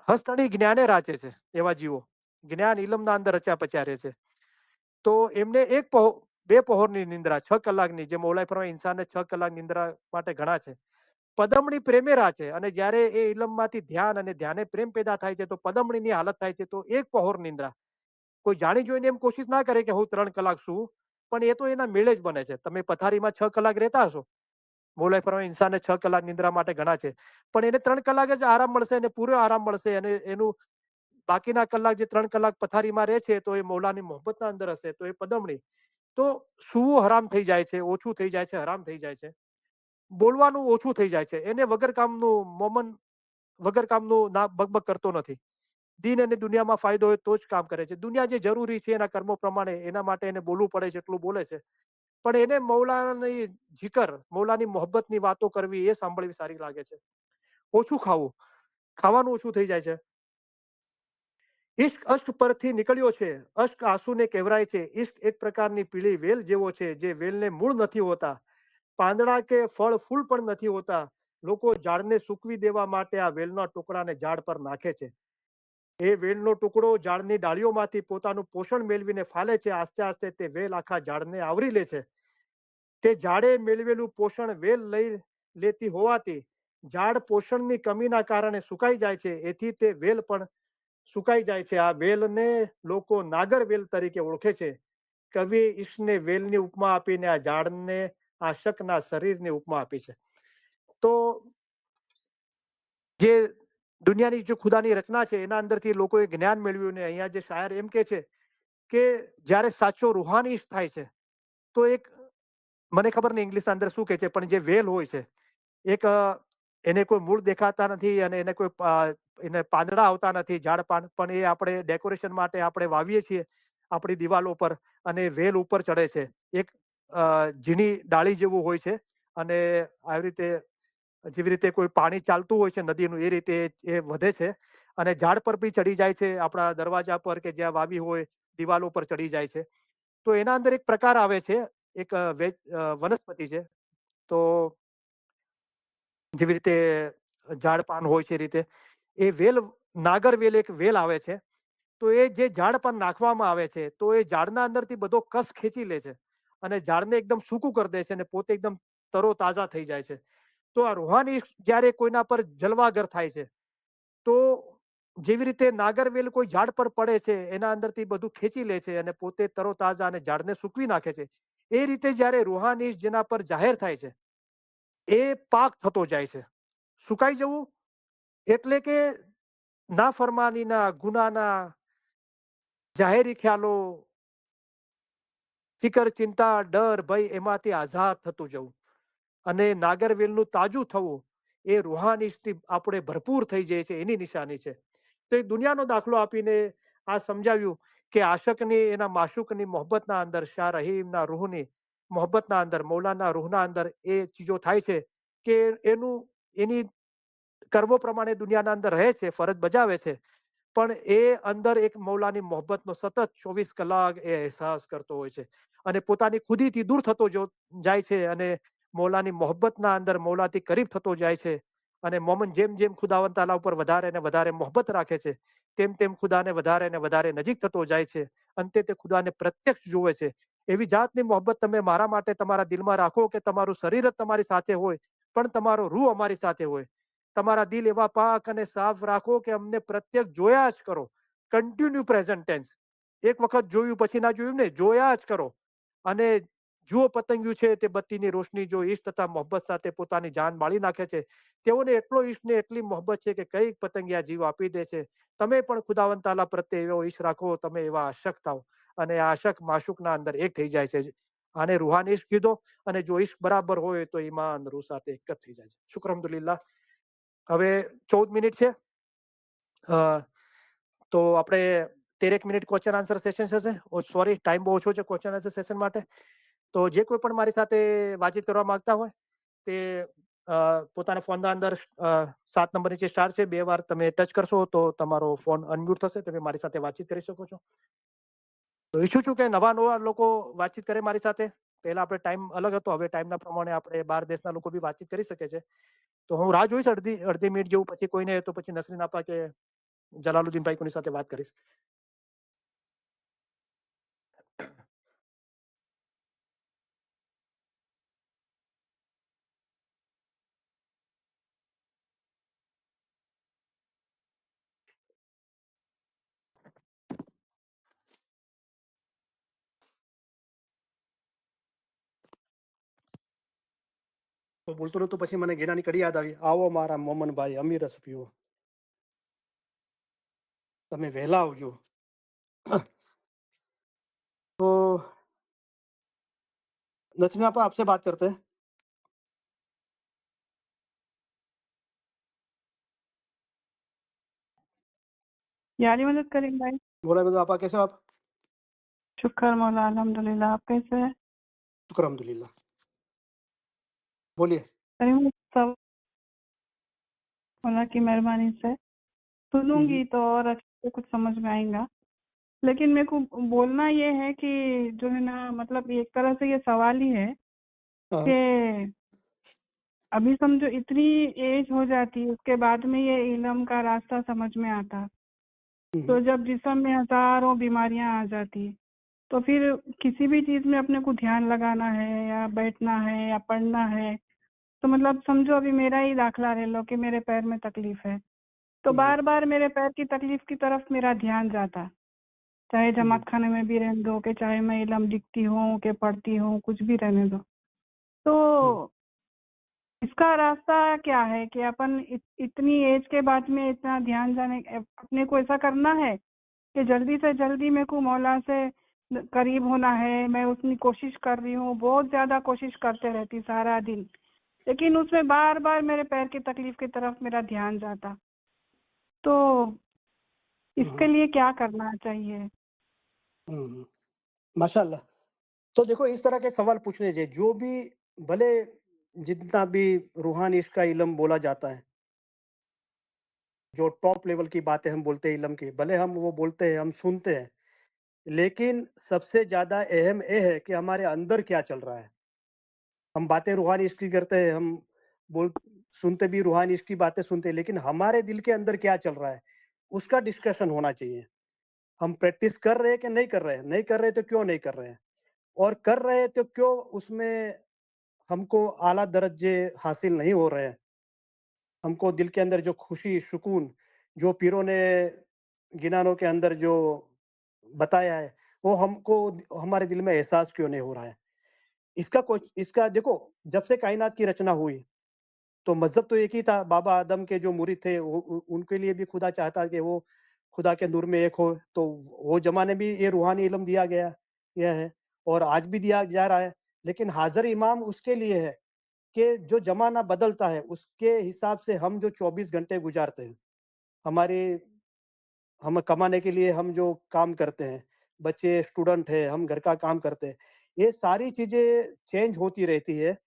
હસ્તણી જ્ઞાને રાચે છે એવા જીવો જ્ઞાન ઇલમના અંદર રચ્યા પચ્યા રહે છે તો એમને એક બે પહોરની નિંદ્રા 6 કલાકની જે મૌલાઈ ફરમાય ઇન્સાનને 6 કલાક નિંદ્રા માટે ઘણા છે પદમણી પ્રેમેરા છે અને જ્યારે એ ઇલમમાંથી ધ્યાન અને ધ્યાને પ્રેમ પેદા થાય છે તો પદમણીની હાલત થાય છે તો એક પહોર નિંદ્રા કોઈ જાણી જોઈને એમ કોશિશ ના કરે કે હું 3 કલાક શું પણ એ તો એના મેળે જ બને છે તમે પથારીમાં 6 કલાક રહેતા હશો મૌલાઈ ફરમાય ઇન્સાનને 6 કલાક નિંદ્રા માટે ઘણા છે પણ એને 3 કલાક જ આરામ મળશે અને પૂરો આરામ મળશે અને એનું બાકીના કલાક જે 3 કલાક પથારીમાં રહે છે તો એ મૌલાની મોહબ્બતના અંદર હશે તો એ પદમણી તો સૂવું હરામ થઈ જાય છે ઓછું થઈ જાય છે હરામ થઈ જાય છે બોલવાનું ઓછું થઈ જાય છે એને વગર કામનું મોમન વગર કામનું ના બકબક કરતો નથી દીન અને દુનિયામાં ફાયદો હોય તો જ કામ કરે છે દુનિયા જે જરૂરી છે એના કર્મો પ્રમાણે એના માટે એને બોલવું પડે છે એટલું બોલે છે પણ એને મૌલાની જીકર મૌલાની મોહબ્બતની વાતો કરવી એ સાંભળવી સારી લાગે છે ઓછું ખાવું ખાવાનું ઓછું થઈ જાય છે ઈશ્ક અષ્ટ પરથી નીકળ્યો છે અષ્ક આંસુને કહેવરાય છે ઈશ્ક એક પ્રકારની પીળી વેલ જેવો છે જે વેલને મૂળ નથી હોતા પાંદડા કે ફળ ફૂલ પણ નથી હોતા લોકો ઝાડને સૂકવી દેવા માટે આ વેલના ટુકડાને ઝાડ પર નાખે છે એ વેલનો ટુકડો ઝાડની ડાળીઓમાંથી પોતાનું પોષણ મેળવીને ફાલે છે આસ્તે આસ્તે તે વેલ આખા ઝાડને આવરી લે છે તે ઝાડે મેળવેલું પોષણ વેલ લઈ લેતી હોવાથી ઝાડ પોષણની કમીના કારણે સુકાઈ જાય છે એથી તે વેલ પણ સુકાઈ જાય છે આ વેલને લોકો નાગર વેલ તરીકે ઓળખે છે કવિ ઈશને વેલની ઉપમા આપીને આ ઝાડને આશકના શરીરની ઉપમા આપી છે તો જે દુનિયાની જે ખુદાની રચના છે એના અંદરથી લોકોએ જ્ઞાન મેળવ્યું ને અહીંયા જે શાયર એમ કે જ્યારે સાચો રૂહાની થાય છે તો એક મને ખબર નહીં ઇંગ્લિશ અંદર શું કહે છે પણ જે વેલ હોય છે એક એને કોઈ મૂળ દેખાતા નથી અને એને કોઈ એને પાંદડા આવતા નથી ઝાડ પાન પણ એ આપણે ડેકોરેશન માટે આપણે વાવીએ છીએ આપણી દિવાલો પર અને વેલ ઉપર ચડે છે એક ઝીણી ડાળી જેવું હોય છે અને આવી રીતે જેવી રીતે કોઈ પાણી ચાલતું હોય છે નદીનું એ રીતે એ વધે છે અને ઝાડ પર બી ચડી જાય છે આપણા દરવાજા પર કે જ્યાં વાવી હોય દિવાલો પર ચડી જાય છે તો એના અંદર એક પ્રકાર આવે છે એક વનસ્પતિ છે તો જેવી રીતે ઝાડ પાન હોય છે એ રીતે એ વેલ નાગરવેલ એક વેલ આવે છે તો એ જે ઝાડ પર નાખવામાં આવે છે તો એ ઝાડના અંદરથી બધો કસ ખેંચી લે છે અને ઝાડને એકદમ સૂકું કરી દે છે અને પોતે એકદમ તરો તાજા થઈ જાય છે તો આ રૂહાની જ્યારે કોઈના પર જલવાગર થાય છે તો જેવી રીતે નાગરવેલ કોઈ ઝાડ પર પડે છે એના અંદરથી બધું ખેંચી લે છે અને પોતે તરોતાજા અને ઝાડને સૂકવી નાખે છે એ રીતે જ્યારે રૂહાની જેના પર જાહેર થાય છે એ પાક થતો જાય છે સુકાઈ જવું એટલે કે નાફરમાનીના ગુનાના જાહેરી ખ્યાલો ફિકર, ચિંતા, ડર, ભય એમાંથી આઝાદ થતું જવું અને નાગરવેલનું તાજું થવું એ રૂહાનીથી આપણે ભરપૂર થઈ જાય છે એની નિશાની છે. તો એ દુનિયાનો દાખલો આપીને આ સમજાવ્યું કે આશકની એના માશુકની મોહબ્બતના અંદર, શાહ રહીમના રૂહની મોહબ્બતના અંદર, મૌલાના રૂહના અંદર એ ચીજો થાય છે કે એની કર્મો પ્રમાણે દુનિયાના અંદર રહે છે, ફરજ બજાવે છે, પણ એ અંદર એક મૌલાની મોહબ્બતનો સતત 24 કલાક એ અહેસાસ કરતો હોય છે અને પોતાની ખુદીથી દૂર થતો જાય છે અને મૌલાની મોહબ્બતના અંદર મૌલાથી કરીબ થતો જાય છે અને મોમન જેમ જેમ ખુદાવંદ તાલા ઉપર વધારે ને વધારે મોહબ્બત રાખે છે તેમ તેમ ખુદાને વધારે ને વધારે નજીક થતો જાય છે. અંતે તે ખુદાને પ્રત્યક્ષ જોવે છે. એવી જાતની મોહબ્બત તમે મારા માટે તમારા દિલમાં રાખો કે તમારું શરીર જ તમારી સાથે હોય પણ તમારો રૂહ અમારી સાથે હોય. તમારા દિલ એવા પાક અને સાફ રાખો કે અમને પ્રત્યક્ષ જોયા જ કરો. Continue present tense. એક વખત જોયું પછી ના જોયું ને, જોયા જ કરો. અને જુઓ પતંગિયું છે તે બત્તીની રોશની જો ઈશ્ક તથા મોહબ્બત સાથે પોતાની જાન બાળી નાખે છે. તેઓને એટલો ઈશ્ક ને એટલી મોહબ્બત છે કે કઈક પતંગિયા જીવ આપી દે છે. તમે પણ ખુદાવંદ તાલા પ્રત્યે એવો ઈશ્ક રાખો, તમે એવા આશક થાઓ અને આશક માશુકના અંદર એક થઈ જાય છે. આને રૂહાની ઈશ્ક કીધો અને જો ઈશ્ક બરાબર હોય તો ઈમાન રૂહ સાથે એક જ થઈ જાય છે. શુક્ર અલ્હમ્દુલિલ્લાહ. હવે 14 મિનિટ છે. તો આપણે 13 મિનિટ ક્વેશ્ચન આન્સર સેશન થશે. સોરી, ટાઈમ બહુ ઓછો છે ક્વેશ્ચન આન્સર સેશન માટે. તો જે કોઈ પણ મારી સાથે વાતચીત કરવા માંગતા હોય તે પોતાના ફોનના અંદર 7 નંબર નીચે સ્ટાર છે, 2 વાર તમે ટચ કરશો તો તમારો ફોન અનમ્યુટ થશે, તમે મારી સાથે વાતચીત કરી શકો છો. તો ઈચ્છું છું કે નવા નવા લોકો વાતચીત કરે મારી સાથે. પહેલા આપણે ટાઈમ અલગ હતો, હવે ટાઈમના પ્રમાણે આપણે બહાર દેશના લોકો બી વાતચીત કરી શકે છે. તો હું રાહ જોઈશ અડધી અડધી મિનિટ જેવું, પછી કોઈને તો પછી નસરીન આપા કે જલાલુદ્દીન ભાઈ કોની સાથે વાત કરીશ. તો બોલતો નતો પછી મને ગેનાની કડી યાદ આવી. આવો મારા મોમનભાઈ અમીરસ પીવો, તમે વહેલા આવજો. तो नसरीन आपा आपसे बात करते हैं.
यारी मदद करीम भाई.
बोला तो आपा कैसे हो आप?
शुक्र मौला अल्हम्दुलिल्लाह. आप कैसे हैं?
शुक्र अल्हम्दुलिल्लाह. बोलिए.
करीम सब मौला की मेहरबानी से सुनूंगी तो और अच्छे से कुछ समझ में आएगा. लेकिन मेरे को बोलना ये है कि जो है ना, मतलब एक तरह से ये सवाल ही है
हाँ.
कि अभी समझो इतनी एज हो जाती है, उसके बाद में ये इल्म का रास्ता समझ में आता. तो जब जिस्म में हजारों बीमारियां आ जाती, तो फिर किसी भी चीज में अपने को ध्यान लगाना है या बैठना है या पढ़ना है, तो मतलब समझो अभी मेरा ही दाखला ले लो कि मेरे पैर में तकलीफ है, तो बार बार मेरे पैर की तकलीफ की तरफ मेरा ध्यान जाता, चाहे जमात खाने में भी रहने दो कि चाहे मैं इल्म लिखती हूँ कि पढ़ती हूँ, कुछ भी रहने दो. तो इसका रास्ता क्या है कि अपन इतनी एज के बाद में इतना ध्यान जाने, अपने को ऐसा करना है कि जल्दी से जल्दी मेरे को मौला से करीब होना है. मैं उसकी कोशिश कर रही हूँ, बहुत ज्यादा कोशिश करते रहती सारा दिन, लेकिन उसमें बार बार मेरे पैर की तकलीफ की तरफ मेरा ध्यान जाता. तो इसके लिए क्या करना चाहिए?
माशाल्लाह. तो देखो इस तरह के सवाल पूछने चाहिए. जो भी भले जितना भी रूहानी इश्क का इल्म बोला जाता है, जो टॉप लेवल की बातें हम बोलते हैं इल्म की, भले हम वो बोलते हैं, हम सुनते हैं, लेकिन सबसे ज्यादा अहम ये है कि हमारे अंदर क्या चल रहा है. हम बातें रूहानी इश्क की करते हैं, हम बोल सुनते भी रूहानी इश्क की बातें सुनते हैं, लेकिन हमारे दिल के अंदर क्या चल रहा है उसका डिस्कशन होना चाहिए. हम प्रैक्टिस कर रहे हैं कि नहीं कर रहे हैं, नहीं कर रहे तो क्यों नहीं कर रहे हैं, और कर रहे हैं तो क्यों उसमें हमको आला दर्जे हासिल नहीं हो रहे हैं. हमको दिल के अंदर जो खुशी सुकून जो पीरों ने गिनानों के अंदर जो बताया है वो हमको हमारे दिल में एहसास क्यों नहीं हो रहा है. इसका देखो, जब से कायनात की रचना हुई तो मज़हब तो एक ही था. बाबा आदम के जो मुरीद थे उनके लिए भी खुदा चाहता कि वो खुदा के नूर में एक हो, तो वो ज़माने भी ये रूहानी इल्म दिया गया यह है. और आज भी दिया जा रहा है। लेकिन हाज़िर इमाम उसके लिए है कि जो ज़माना बदलता है, उसके हिसाब से हम जो 24 घंटे गुज़ारते हैं, हमारे हम कमाने के लिए हम जो काम करते हैं, बच्चे स्टूडेंट हैं, हम घर का काम करते हैं, ये सारी चीज़ें चेंज होती रहती है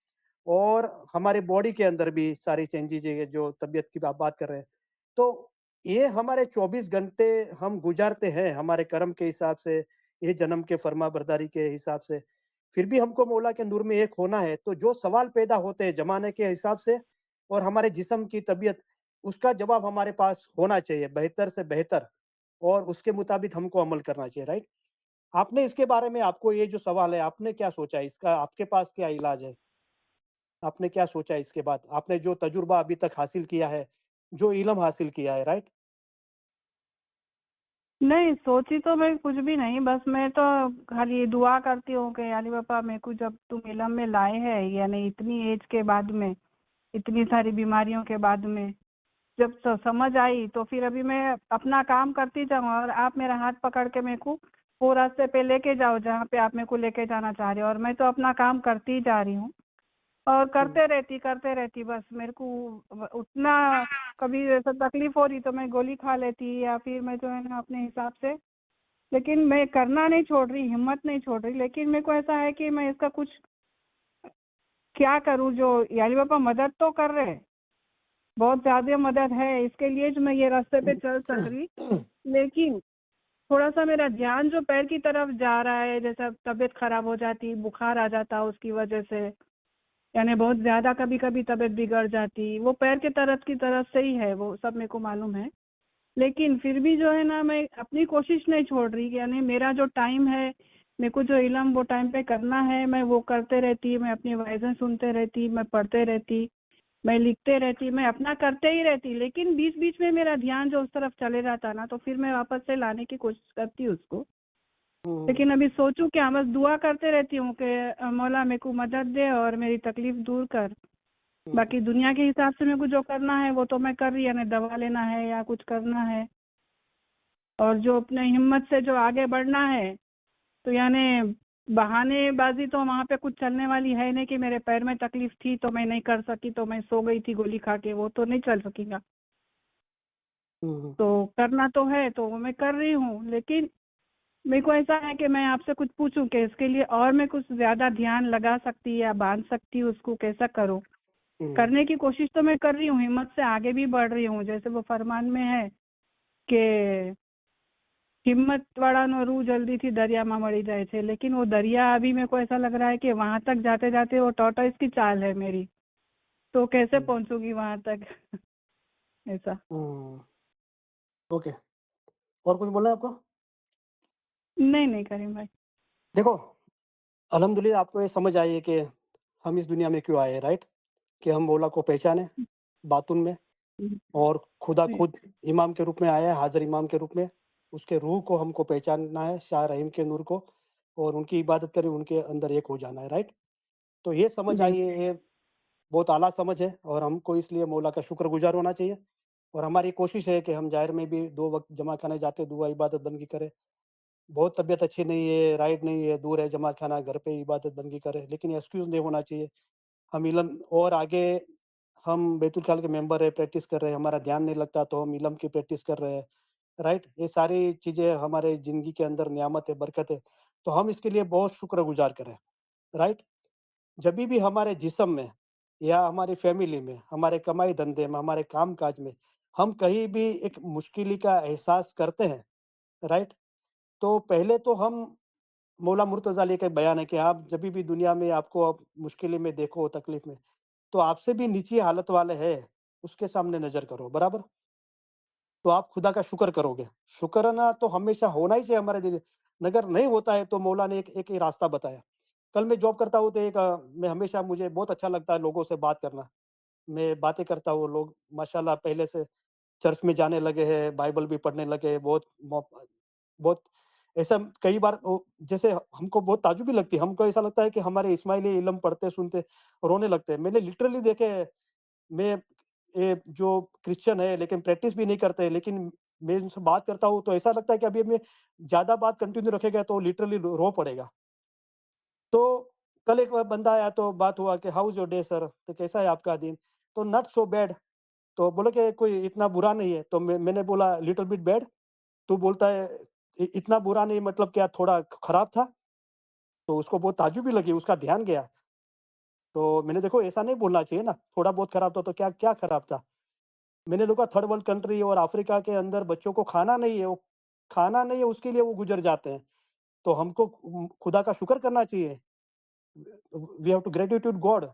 और हमारे बॉडी के अंदर भी सारी चेंजेज़ है, जो तबीयत की आप बात कर रहे हैं। तो ये हमारे 24 घंटे हम गुज़ारते हैं, हमारे कर्म के हिसाब से, ये जन्म के फर्माबरदारी के हिसाब से। फिर भी हमको मौला के नूर में एक होना है, तो जो सवाल पैदा होते हैं ज़माने के हिसाब से और हमारे जिस्म की तबीयत, उसका जवाब हमारे पास होना चाहिए, बेहतर से बेहतर और उसके मुताबिक हमको अमल करना चाहिए, राइट? आपने इसके बारे में आपको ये जो सवाल है, आपने क्या सोचा है? इसका आपके पास क्या इलाज है? आपने क्या सोचा है इसके बाद? आपने जो तजुर्बा अभी तक हासिल किया है, जो इल्म हासिल किया है, राइट?
नहीं, सोची तो मैं कुछ भी नहीं, बस मैं तो खाली दुआ करती हूँ कि यानी पापा मेरे को जब तुम इलम में लाए हैं, यानी इतनी एज के बाद में, इतनी सारी बीमारियों के बाद में, जब समझ आई तो फिर अभी मैं अपना काम करती जाऊँ और आप मेरा हाथ पकड़ के मेरे को वो रास्ते पे लेके जाओ जहाँ पे आप मेरे को लेके जाना चाह रहे हो, और मैं तो अपना काम करती ही जा रही हूँ और
हुँ,
करते रहती बस मेरे को उतना कभी ऐसा तकलीफ हो रही तो मैं गोली खा लेती या फिर मैं जो है ना अपने हिसाब से, लेकिन मैं करना नहीं छोड़ रही, हिम्मत नहीं छोड़ रही, लेकिन मेरे को ऐसा है कि मैं इसका कुछ क्या करूँ, जो यानी पापा मदद तो कर रहे हैं, बहुत ज्यादा मदद है, इसके लिए जो मैं ये रास्ते पे चल सक रही, लेकिन थोड़ा सा मेरा ध्यान जो पैर की तरफ जा रहा है, जैसा तबीयत खराब हो जाती, बुखार आ जाता उसकी वजह से, यानी बहुत ज्यादा कभी कभी तबीयत बिगड़ जाती, वो पैर के तरफ से ही है, वो सब मेरे को मालूम है। लेकिन फिर भी जो है ना मैं अपनी कोशिश नहीं छोड़ रही, यानी मेरा जो टाइम है, मेरे को जो इल्म वो टाइम पे करना है, मैं वो करते रहती, मैं अपनी वाइजें सुनते रहती, मैं पढ़ते रहती, मैं लिखते रहती, मैं अपना करते ही रहती, लेकिन बीच बीच में मेरा ध्यान जो उस तरफ चले जाता ना, तो फिर मैं वापस से लाने की कोशिश करती उसको।
हुँ,
लेकिन अभी सोचूं क्या, बस दुआ करते रहती हूँ कि मौला मेरे को मदद दे और मेरी तकलीफ दूर कर।
हुँ,
बाकी दुनिया के हिसाब से मेरे को जो करना है वो तो मैं कर रही, यानी दवा लेना है या कुछ करना है, और जो अपने हिम्मत से जो आगे बढ़ना है, तो यानी बहानेबाजी तो वहाँ पे कुछ चलने वाली है नहीं कि मेरे पैर में तकलीफ थी तो मैं नहीं कर सकी तो मैं सो गई थी गोली खा के, वो तो नहीं चल सकेगा।
हुँ, हुँ,
तो करना तो है तो वो मैं कर रही हूँ, लेकिन मेरे को ऐसा है कि मैं आपसे कुछ पूछूं कि इसके लिए और मैं कुछ ज्यादा ध्यान लगा सकती या बांध सकती हूँ उसको, कैसा करूँ?
हुँ,
करने की कोशिश तो मैं कर रही हूँ, हिम्मत से आगे भी बढ़ रही हूँ, जैसे वो फरमान में है कि हिम्मत वाला नो रूह जल्दी थी दरिया में मरी जाए थे, लेकिन वो दरिया अभी मेरे को ऐसा लग रहा है कि वहां तक जाते जाते वो टॉर्टोइस की चाल है मेरी, तो कैसे
हुँ,
पहुंचूंगी वहां तक? ऐसा।
हुँ, ओके। और कुछ बोलना है आपको?
नहीं नहीं करीम भाई।
देखो, अल्हम्दुलिल्लाह आपको ये समझ आई है कि हम इस दुनिया में क्यों आए हैं, राइट? कि हम मौला को पहचानें, बातुन में
हम्म,
और खुदा
जी
खुद इमाम के रूप में आया है, हाज़िर इमाम के रूप में। उसके रूह को हमको पहचानना है, शाह रहीम के नूर को और उनकी इबादत करें, उनके अंदर एक हो जाना है, राइट? तो ये समझ
जी
आई है, ये बहुत आला समझ है और हमको इसलिए मौला का शुक्रगुज़ार होना चाहिए और हमारी कोशिश है कि हम ज़ाहिर में भी 2 वक़्त जमा खाने जाते, दुआ इबादत बंदगी करें। बहुत तबीयत अच्छी नहीं है, राइट नहीं है, दूर है जमात खाना, घर पे इबादत बंदगी करें, लेकिन एक्सक्यूज़ नहीं होना चाहिए। हम इल्म और आगे हम बैतुल खाल के मेंबर है, प्रैक्टिस कर रहे हैं, हमारा ध्यान नहीं लगता तो हम इल्म की प्रैक्टिस कर रहे हैं, राइट? ये सारी चीज़ें हमारे ज़िंदगी के अंदर नियामत है, बरकत है, तो हम इसके लिए बहुत शुक्रगुज़ार करें, राइट? जभी भी हमारे जिस्म में या हमारी फैमिली में, हमारे कमाई-धंधे में, हमारे काम-काज में, हम कहीं भी एक मुश्किली का एहसास करते हैं, राइट? तो पहले तो हम मौला मुर्तज़ा अली का बयान है कि आप जभी भी दुनिया में आपको आप मुश्किल में देखो, तकलीफ़ में, तो आपसे भी नीची हालत वाले हैं, उसके सामने नज़र करो, बराबर? तो आप खुदा का शुक्र करोगे। शुक्राना तो हमेशा होना ही चाहिए हमारे दिल, अगर नहीं होता है तो मौला ने एक ही रास्ता बताया। कल मैं जॉब करता हूँ तो मैं हमेशा मुझे बहुत अच्छा लगता है लोगों से बात करना। मैं बातें करता हूँ, लोग माशाल्लाह पहले से चर्च में जाने लगे हैं, बाइबल भी पढ़ने लगे हैं, बहुत ऐसा कई बार जैसे हमको बहुत ताज्जुब भी लगती है, हमको ऐसा लगता है कि हमारे इस्माइली इल्म पढ़ते सुनते रोने लगते हैं। मैंने लिटरली देखे हैं, मैं ये जो क्रिश्चियन है लेकिन प्रैक्टिस भी नहीं करते, लेकिन मैं उनसे बात करता हूँ तो ऐसा लगता है कि अभी मैं ज़्यादा बात कंटिन्यू रखेगा तो लिटरली रो पड़ेगा। तो कल एक बंदा आया तो बात हुआ कि how is your day sir? तो कैसा है आपका दिन? तो नॉट सो बैड। तो बोले कि कोई इतना बुरा नहीं है। तो मैंने बोला लिटिल बिट बैड? तो बोलता है इतना बुरा नहीं मतलब क्या थोड़ा खराब था? तो उसको बहुत ताज्जुब भी लगी, उसका ध्यान गया। तो मैंने देखो ऐसा नहीं बोलना चाहिए ना, थोड़ा बहुत खराब था तो क्या क्या खराब था? मैंने देखा थर्ड वर्ल्ड कंट्री और अफ्रीका के अंदर बच्चों को खाना नहीं है, वो खाना नहीं है उसके लिए वो गुज़र जाते हैं। तो हमको खुदा का शुक्र करना चाहिए। We have to gratitude God.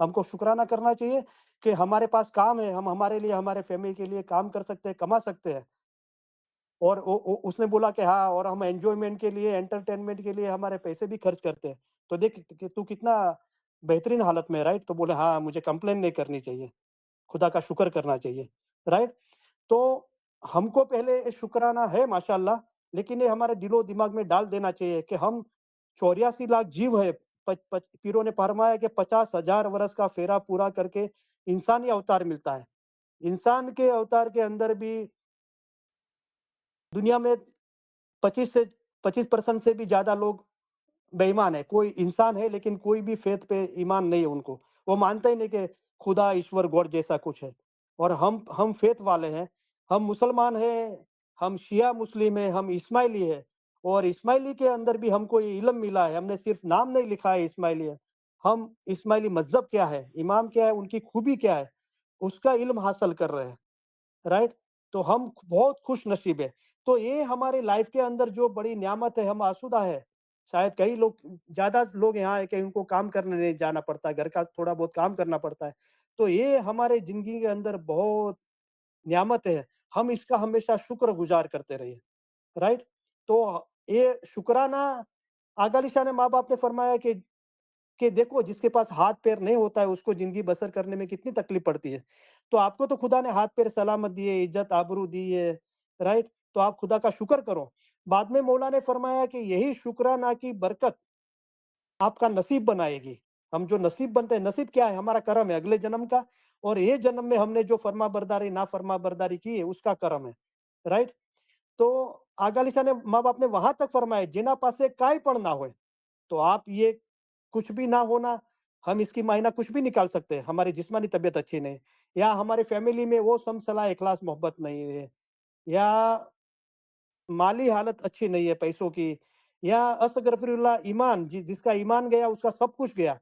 हमको शुकराना करना चाहिए कि हमारे पास काम है, हम हमारे लिए, हमारे फैमिली के लिए काम कर सकते हैं, कमा सकते हैं। और वो उसने बोला कि हाँ और हम एन्जॉयमेंट के लिए, एंटरटेनमेंट के लिए हमारे पैसे भी खर्च करते हैं। तो देख कि तू कितना बेहतरीन हालत में है, राइट? तो बोले हाँ, मुझे कंप्लेन नहीं करनी चाहिए, खुदा का शुक्र करना चाहिए, राइट? तो हमको पहले शुक्राना है माशाअल्लाह, लेकिन ये हमारे दिलो-दिमाग में डाल देना चाहिए कि हम 84 लाख जीव है। पच पच पीरों ने फरमाया कि 50,000 वर्ष का फेरा पूरा करके इंसानी अवतार मिलता है। इंसान के अवतार के अंदर भी दुनिया में 25 से 25% से भी ज़्यादा लोग बेईमान है। कोई इंसान है लेकिन कोई भी फ़ेथ पे ईमान नहीं है उनको। वो मानते ही नहीं कि खुदा, ईश्वर, गॉड जैसा कुछ है। और हम फ़ेथ वाले हैं। हम मुसलमान हैं, हम शिया मुस्लिम हैं, हम इस्माइली हैं। और इस्माइली के अंदर भी हमको ये इल्म मिला है। हमने सिर्फ़ नाम नहीं लिखा है इस्माइली है। हम इस्माइली मज़हब क्या है, इमाम क्या है, उनकी खूबी क्या है, उसका इल्म हासिल कर रहे हैं। राइट? तो हम बहुत खुशनसीब है। तो ये हमारे लाइफ के अंदर जो बड़ी नेमत है, हम आसूदा है। शायद कई लोग ज़्यादा लोग यहाँ है कि उनको काम करने नहीं जाना पड़ता है, घर का थोड़ा बहुत काम करना पड़ता है। तो ये हमारे ज़िंदगी के अंदर बहुत नेमत है। हम इसका हमेशा शुक्रगुज़ार करते रहिए, राइट? तो ये शुकराना अगालिशा ने माँ-बाप ने फरमाया कि देखो जिसके पास हाथ-पैर नहीं होता है उसको ज़िंदगी बसर करने में कितनी तकलीफ़ पड़ती है। तो आपको तो खुदा ने हाथ-पैर सलामत दिए, इज़्ज़त आबरू दी है, राइट? तो आप खुदा का शुक्र करो। बाद में मौला ने फरमाया कि यही शुक्राना की बरकत आपका नसीब बनाएगी। हम जो नसीब बनते हैं, नसीब क्या है? हमारा कर्म है अगले जन्म का और ये जन्म में हमने जो फर्माबरदारी, नाफरमाबरदारी की है उसका कर्म है, राइट? तो आगालिशा ने माँ-बाप ने वहाँ तक फरमाया जिना पासे काई पण ना होए। तो आप ये कुछ भी ना होना, हम इसकी मायना कुछ भी निकाल सकते हैं। हमारी जिस्मानी तबीयत अच्छी नहीं या हमारी फैमिली में वो समसला इखलास मोहब्बत नहीं है या माली हालत अच्छी नहीं है पैसों की या अस्तगफिरुल्लाह ईमान जिसका ईमान गया उसका सब कुछ गया।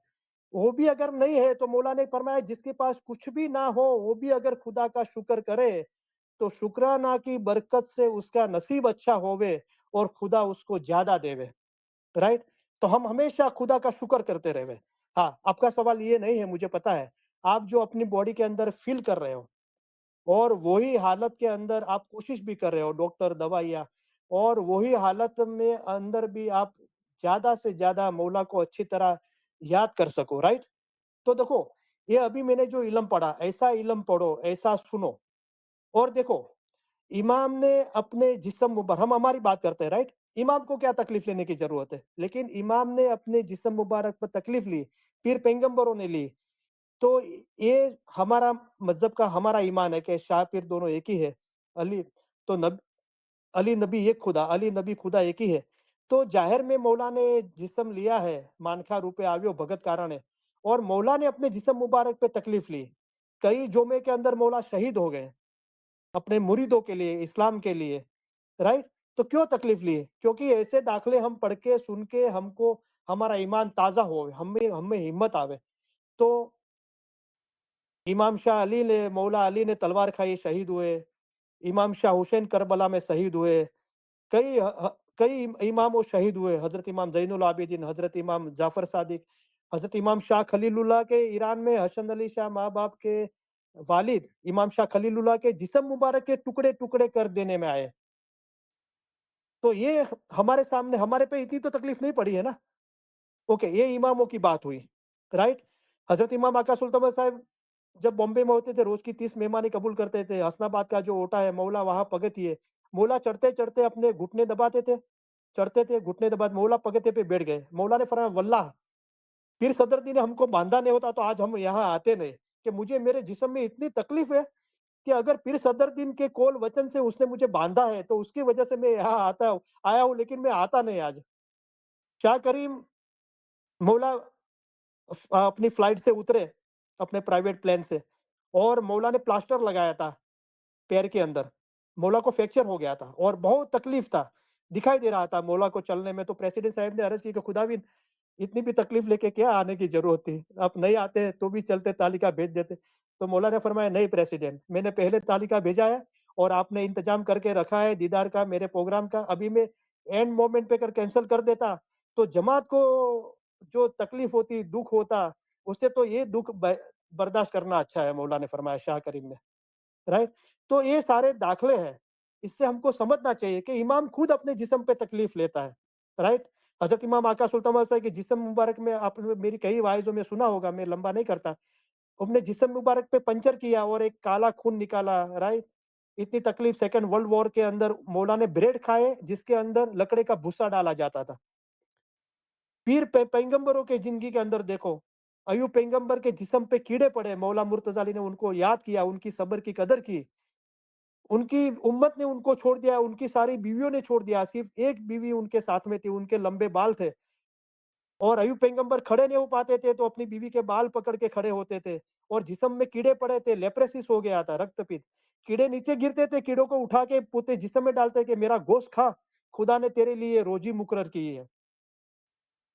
वो भी अगर नहीं है तो मौला ने फरमाया जिसके पास कुछ भी ना हो, वो भी अगर खुदा का शुक्र करे, तो शुक्राना की बरकत से उसका नसीब अच्छा होवे और खुदा उसको ज़्यादा देवे। राइट? तो हम हमेशा खुदा का शुक्र करते रहे। हाँ, आपका सवाल ये नहीं है मुझे पता है। आप जो अपनी बॉडी के अंदर फ़ील कर रहे हो और वही हालत के अंदर आप कोशिश भी कर रहे हो, डॉक्टर, दवाइयाँ और वही हालत में अंदर भी आप ज़्यादा से ज़्यादा मौला को अच्छी तरह याद कर सको, राइट? तो देखो, ये अभी मैंने जो इल्म पढ़ा, ऐसा इल्म पढ़ो, ऐसा सुनो और देखो इमाम ने अपने जिस्म मुबारक हम हमारी बात करते हैं राइट? इमाम को क्या तकलीफ लेने की ज़रूरत है? लेकिन इमाम ने अपने जिस्म मुबारक पर तकलीफ ली, फिर पैगंबरों ने ली। तो ये हमारा मज़हब का हमारा ईमान है कि शाह पीर दोनों एक ही है। अली तो नब अली नबी एक खुदा, अली नबी खुदा एक ही है। तो ज़ाहिर में मौला ने जिस्म लिया है, मानखा रूपे आव्यो भगत कारण है और मौला ने अपने जिस्म मुबारक पे तकलीफ ली। कई जोमे के अंदर मौला शहीद हो गए। अपने मुरीदों के लिए, इस्लाम के लिए, राइट? तो क्यों तकलीफ ली? क्योंकि ऐसे दाखले हम पढ़ के, सुन के हमको हमारा ईमान ताज़ा हो, हमें हिम्मत आवे। तो इमाम शाह अली ने मौला अली ने तलवार खाई, शहीद हुए। इमाम शाह हुसैन करबला में शहीद हुए। कई इमाम शहीद हुए, हज़रत इमाम ज़ैनुल आबिदीन, हज़रत इमाम जाफ़र सादिक, हज़रत इमाम शाह खलीलुल्लाह के ईरान में हसन अली शाह माँ-बाप के वालिद इमाम शाह खलीलुल्लाह के जिस्म मुबारक के टुकड़े-टुकड़े कर देने में आए। तो ये हमारे सामने हमारे पे इतनी तो तकलीफ नहीं पड़ी है ना। ओके, ये इमामों की बात हुई, राइट? हज़रत इमाम आका सुल्तान साहब जब बॉम्बे में होते थे, रोज़ की 30 मेहमानी कबूल करते थे। हसनाबाद का जो ओटा है, मौला वहाँ पगथिए। मौला चढ़ते-चढ़ते अपने घुटने दबाते थे, चढ़ते थे, घुटने दबा मौला पगथिए पे बैठ गए। मौला ने फरमाया वल्लाह पीर सदरुद्दीन ने हमको बाँधा नहीं होता तो आज हम यहाँ आते नहीं, कि मुझे मेरे जिस्म में इतनी तकलीफ है कि अगर पीर सदरुद्दीन के कौल वचन से उसने मुझे बाँधा है, तो उसकी वजह से मैं यहाँ आया हूँ, लेकिन मैं आता नहीं आज। शाह करीम मौला अपनी फ्लाइट से उतरे, अपने प्राइवेट प्लेन से, और मौला ने प्लास्टर लगाया था पैर के अंदर। मौला को फ्रैक्चर हो गया था और बहुत तकलीफ था, दिखाई दे रहा था मौला को चलने में। तो प्रेसिडेंट साहब ने अर्ज़ की कि खुदाविंद, इतनी भी तकलीफ लेके क्या आने की ज़रूरत थी? आप नहीं आते तो भी चलते, तालिका भेज देते। तो मौला ने फरमाया, नहीं प्रेसिडेंट, मैंने पहले तालिका भेजा है और आपने इंतज़ाम करके रखा है दीदार का, मेरे प्रोग्राम का। अभी मैं एंड मोमेंट पे कर कैंसल कर देता, तो जमात को जो तकलीफ होती, दुःख होता, उससे तो ये दुःख बर्दाश्त करना अच्छा है, मौला ने फरमाया, शाह करीम ने। राइट? तो ये सारे दाखले हैं। इससे हमको समझना चाहिए कि इमाम खुद अपने जिस्म पे तकलीफ लेता है। राइट? हज़रत इमाम आका सुल्तान साहब के जिस्म मुबारक में आपने मेरी कई वाइज़ों में सुना होगा, मैं लंबा नहीं करता। अपने जिस्म मुबारक पे पंचर किया और एक काला खून निकाला, राइट? इतनी तकलीफ सेकंड वर्ल्ड वॉर के अंदर मौला ने ब्रेड खाए जिसके अंदर लकड़े का भूसा डाला जाता था। पीर पैगंबरों के ज़िंदगी के अंदर देखो, अय्यूब पैगंबर के जिस्म पे कीड़े पड़े, मौला मुर्तज़ा अली ने उनको याद किया, उनकी सब्र की कदर की। उनकी उम्मत ने उनको छोड़ दिया, उनकी सारी बीवियों ने छोड़ दिया, सिर्फ़ एक बीवी उनके साथ में थी, उनके लंबे बाल थे। और अय्यूब पैगंबर खड़े नहीं हो पाते थे, तो अपनी बीवी के बाल पकड़ के खड़े होते थे। और जिस्म में कीड़े पड़े थे, लेप्रेसिस हो गया था, रक्तपित। कीड़े नीचे गिरते थे, कीड़ों को उठा के पूरे जिस्म में डालते कि मेरा गोश्त खा, खुदा ने तेरे लिए रोज़ी मुकर्रर की है।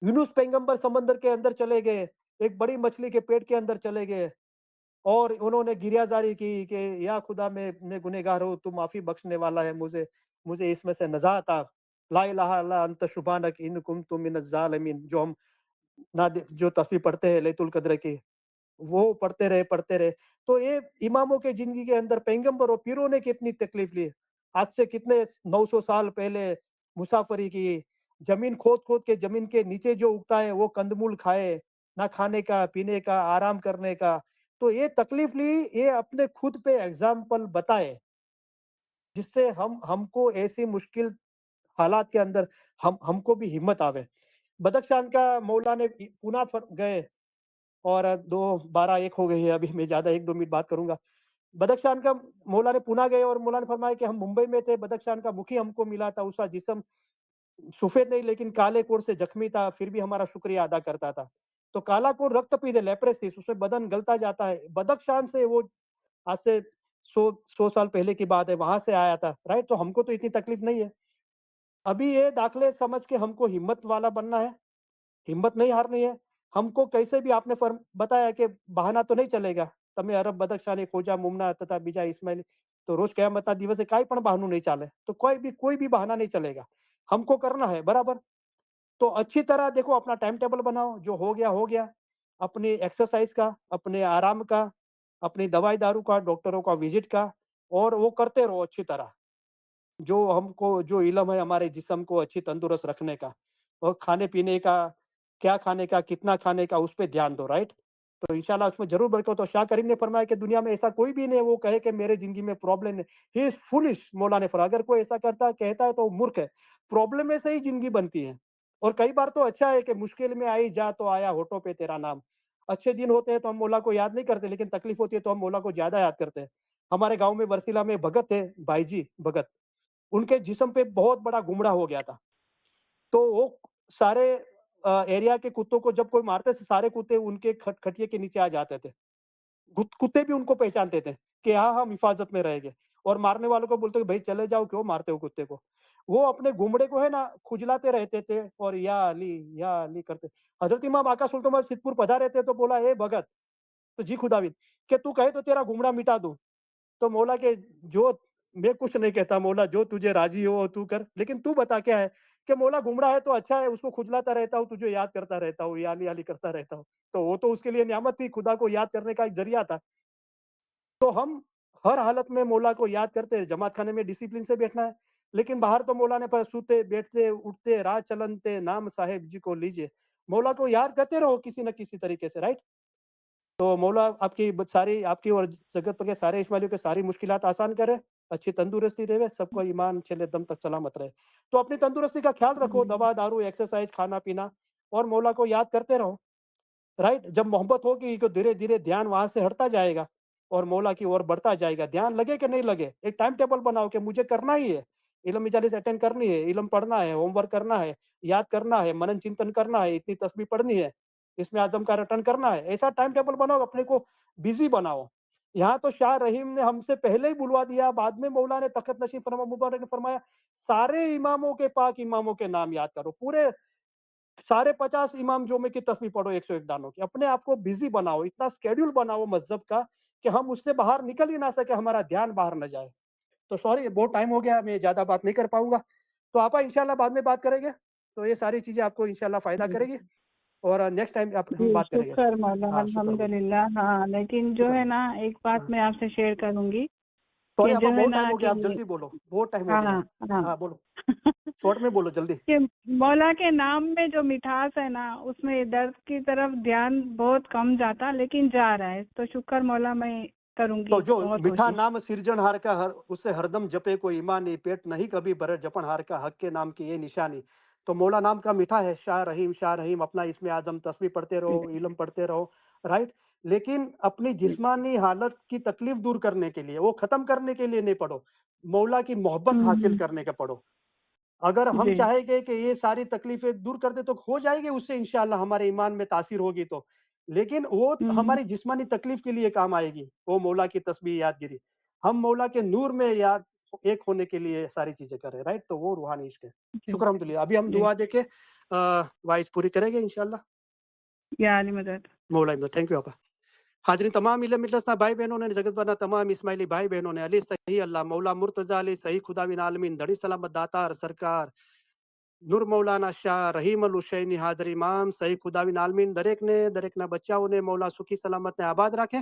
यूनुस पैगंबर समंदर के अंदर चले गए, एक बड़ी मछली के पेट के अंदर चले गए और उन्होंने गिरियाज़ारी की कि या खुदा, मैं गुनहगार हूँ, तू माफ़ी बख्शने वाला है, मुझे मुझे इसमें से नजात आ। ला इलाहा इल्ला अंत सुब्हानक इन कुन्तु मिनज़ ज़ालिमीन, जो हम जो तस्वीर पढ़ते हैं लैलतुल कद्र की, वो पढ़ते रहे, पढ़ते रहे। तो ये इमामों के ज़िंदगी के अंदर पैगंबर और पीरों ने कितनी तकलीफ ली। आज से कितने 900 साल पहले मुसाफरी की, ज़मीन खोद-खोद के ज़मीन के नीचे जो उगता है वो कंदमूल खाए, ना खाने का, पीने का, आराम करने का। तो ये तकलीफ ली, ये अपने खुद पे एग्ज़ाम्पल बताए, जिससे हमको ऐसी मुश्किल हालात के अंदर हमको भी हिम्मत आवे। बदख्शान का मौला ने पूना गए और 2 12 1 हो गई है अभी, मैं ज़्यादा 1-2 मिनट बात करूँगा। बदख्शान का मौला ने पूना गए और मौला ने फरमाया कि हम मुंबई में थे, बदख्शान का मुखी हमको मिला था, उसका जिस्म सफ़ेद नहीं लेकिन काले कोढ़ से ज़ख्मी था, फिर भी हमारा शुक्रिया अदा करता था। तो काला कोढ़ रक्तपीत है, लेप्रेसिस, उससे बदन गलता जाता है। बदख्शान से वो आज से 100 साल पहले की बात है, वहाँ से आया था, राइट? तो हमको तो इतनी तकलीफ नहीं है। अभी ये दाखले समझ के हमको हिम्मत वाला बनना है, हिम्मत नहीं हारनी है। हमको कैसे भी आपने बताया कि बहाना तो नहीं चलेगा। તમે અરબ બદકશાની ખોજા મુમના તથા બીજા ઇસ્માइली, तो रोज कयामतना दिवसे काई पण बहानू नहीं चाले, तो कोई भी बहाना नहीं चलेगा। हमको करना है बराबर। तो अच्छी तरह देखो, अपना टाइम टेबल बनाओ, जो हो गया। अपनी एक्सरसाइज का, अपने आराम का, अपनी दवाई दारू का, डॉक्टरों का विजिट का, और वो करते रहो अच्छी तरह। जो हमको जो इल्म है हमारे जिस्म को अच्छी तंदुरुस्त रखने का, और खाने-पीने का, क्या खाने का, कितना खाने का, उस पे ध्यान दो, राइट? तो इंशाल्लाह उसमें ज़रूर बरकत हो। शाह करीम ने फरमाया कि दुनिया में ऐसा कोई भी नहीं है वो कहे कि मेरे ज़िंदगी में प्रॉब्लम है। ही इज़ फूलिश, मौला ने फरमाया, अगर कोई ऐसा कहता है तो वो मूर्ख है। प्रॉब्लम में से ही ज़िंदगी बनती है। और कई बार तो अच्छा है कि मुश्किल में आई जा तो आया होठों पे तेरा नाम। अच्छे दिन होते हैं तो हम मौला को याद नहीं करते, लेकिन तकलीफ होती है तो हम मौला को ज़्यादा याद करते हैं। हमारे गाँव में वरसीला में भगत थे, भाईजी भगत। उनके जिस्म पे बहुत बड़ा गुमड़ा हो गया था। तो वो सारे एरिया के कुत्तों को जब कोई मारते थे, सारे कुत्ते उनके खटिया के नीचे आ जाते थे। कुत्ते भी उनको पहचानते थे कि हाँ, हम हिफाज़त में रहेंगे। और मारने वालों को बोलते, भाई चले जाओ, क्यों मारते हो कुत्ते को? वो अपने गुमड़े को है ना खुजलाते रहते थे और या अली करते। हज़रत इमाम आका सुल्तान सिद्दपुर पधारे थे तो बोला, ए भगत, तो जी खुदावंद, कि तू कहे तो तेरा गुमड़ा मिटा दूँ। तो मौला के, जो मैं कुछ नहीं कहता मौला, जो तुझे राजी हो तू कर, लेकिन तू बता क्या है? कि मौला गुमड़ा है तो अच्छा है, उसको खुजलाता रहता हूँ, तुझे याद करता रहता हूँ, या अली अली करता रहता हूँ। तो वो तो उसके लिए नियामत थी, खुदा को याद करने का एक ज़रिया था। तो हम हर हालत में मौला को याद करते हैं। जमात खाने में डिसिप्लिन से बैठना है, लेकिन बाहर तो मौला ने पर सोते, बैठते, उठते, राह चलनते, नाम साहेब जी को लीजिए। मौला को याद करते रहो किसी न किसी तरीके से, राइट? तो मौला आपकी सारी आपकी और जगत के सारे इस्माइलियों की सारी मुश्किलात आसान करे, अच्छी तंदुरुस्ती देवे, सबको ईमान चले दम तक सलामत रहे। तो अपनी तंदुरुस्ती का ख्याल रखो,
जी,
दवा, दारू, एक्सरसाइज़, खाना-पीना, और मौला को याद करते रहो, राइट? जब मोहब्बत होगी तो धीरे-धीरे ध्यान वहाँ से हटता जाएगा और मौला की ओर बढ़ता जाएगा। ध्यान लगे कि नहीं लगे, एक टाइम टेबल बनाओ कि मुझे करना ही है। इल्म मजालिस अटेंड करनी है, इल्म पढ़ना है, होमवर्क करना है, याद करना है, मनन चिंतन करना है, इतनी तस्बीह पढ़नी है, इसमें आजम का रटन करना है, ऐसा टाइम टेबल बनाओ, अपने को बिजी बनाओ। यहाँ तो शाह रहीम ने हमसे पहले ही बुलवा दिया, बाद में मौला ने तखत नशीब फरमा मुबारक ने फरमाया सारे इमामों के पाक इमामों के नाम याद करो, पूरे सारे 50 इमाम जुमे की तस्बीह पढ़ो 101 दानों की। अपने आप को बिजी बनाओ, इतना स्केड्यूल बनाओ मस्जिद का कि हम उससे बाहर निकल ही ना सके, हमारा ध्यान बाहर न जाए। तो सॉरी बहुत टाइम हो गया, मैं ज़्यादा बात नहीं कर पाऊँगा। तो आपा इंशाल्लाह बाद में बात करेंगे। तो ये सारी चीज़ें आपको इंशाल्लाह फ़ायदा
जी,
करेगी और नेक्स्ट टाइम आप हम
जी,
बात करेंगे।
शुक्र मौला
हाँ, शुक्र मौला,
अल्हम्दुलिल्लाह। हाँ, लेकिन जो
शुक्र
है
मौला।
ना एक बात
हाँ,
मैं आपसे शेयर करूँगी
सॉरी
कि
आपा
जो है
बहुत टाइम
ना
हो गया,
कि
आप जल्दी बोलो, बहुत टाइम हो
हाँ,
गया है।
हाँ, हाँ।
हाँ, बोलो, शॉर्ट में बोलो जल्दी।
कि मौला के नाम में जो मिठास है ना, उसमें दर्द की तरफ ध्यान बहुत कम जाता, लेकिन जा रहा है। तो शुक्र मौला मैं
तो
करूँगी
जो
बहुत
मीठा
कोशिश।
नाम सिरजनहार का हर उससे हरदम जपे कोई ईमानी, पेट नहीं कभी भरे जपनहार का हक के नाम की ये निशानी। तो मौला नाम का मीठा है, शाह रहीम अपना इसमें आज़म तस्बीह पढ़ते
जी,
रहो, इल्म पढ़ते रहो, राइट? लेकिन अपनी
जी।
जिस्मानी हालत की तकलीफ दूर करने के लिए, वो ख़त्म करने के लिए नहीं पढ़ो, मौला की मोहब्बत
हुँ,
हासिल
हुँ।
करने का पढ़ो। अगर हम
जी।
चाहेंगे कि ये सारी तकलीफ़ें दूर कर दें तो हो जाएगी उससे इंशाअल्लाह हमारे ईमान में तासीर होगी तो। लेकिन वो
हुँ,
हमारी जिस्मानी तकलीफ़ के लिए काम आएगी, वो मौला की तस्बीह यादगिरी। हम मौला के नूर में याद एक होने के लिए सारी चीज़ें कर रहे हैं, राइट? तो वो रूहानी इश्क है।
जी,
शुक्र अल्हम्दुलिल्लाह। अभी हम
जी।
दुआ देके वाइज़ पूरी करेंगे इंशाअल्लाह।
या अली मदद।
मौला इम्तियाज़, थैंक यू आपा। हाज़रीन तमाम इल्म मिलत भाई बहनों ने जगत भर तमाम इस्माइली भाई बहनों ने अली सही अल्लाह मौला मुर्तज़ा अली सही खुदाविन आलमीन धड़ी सलामत दातार सरकार नूर मौलाना शाह रहीम अल हुसैनी हाज़िर इमाम सही खुदाविन आलमीन दरेक ना बच्चाओं ने मौला सुखी सलामत ने आबाद रखे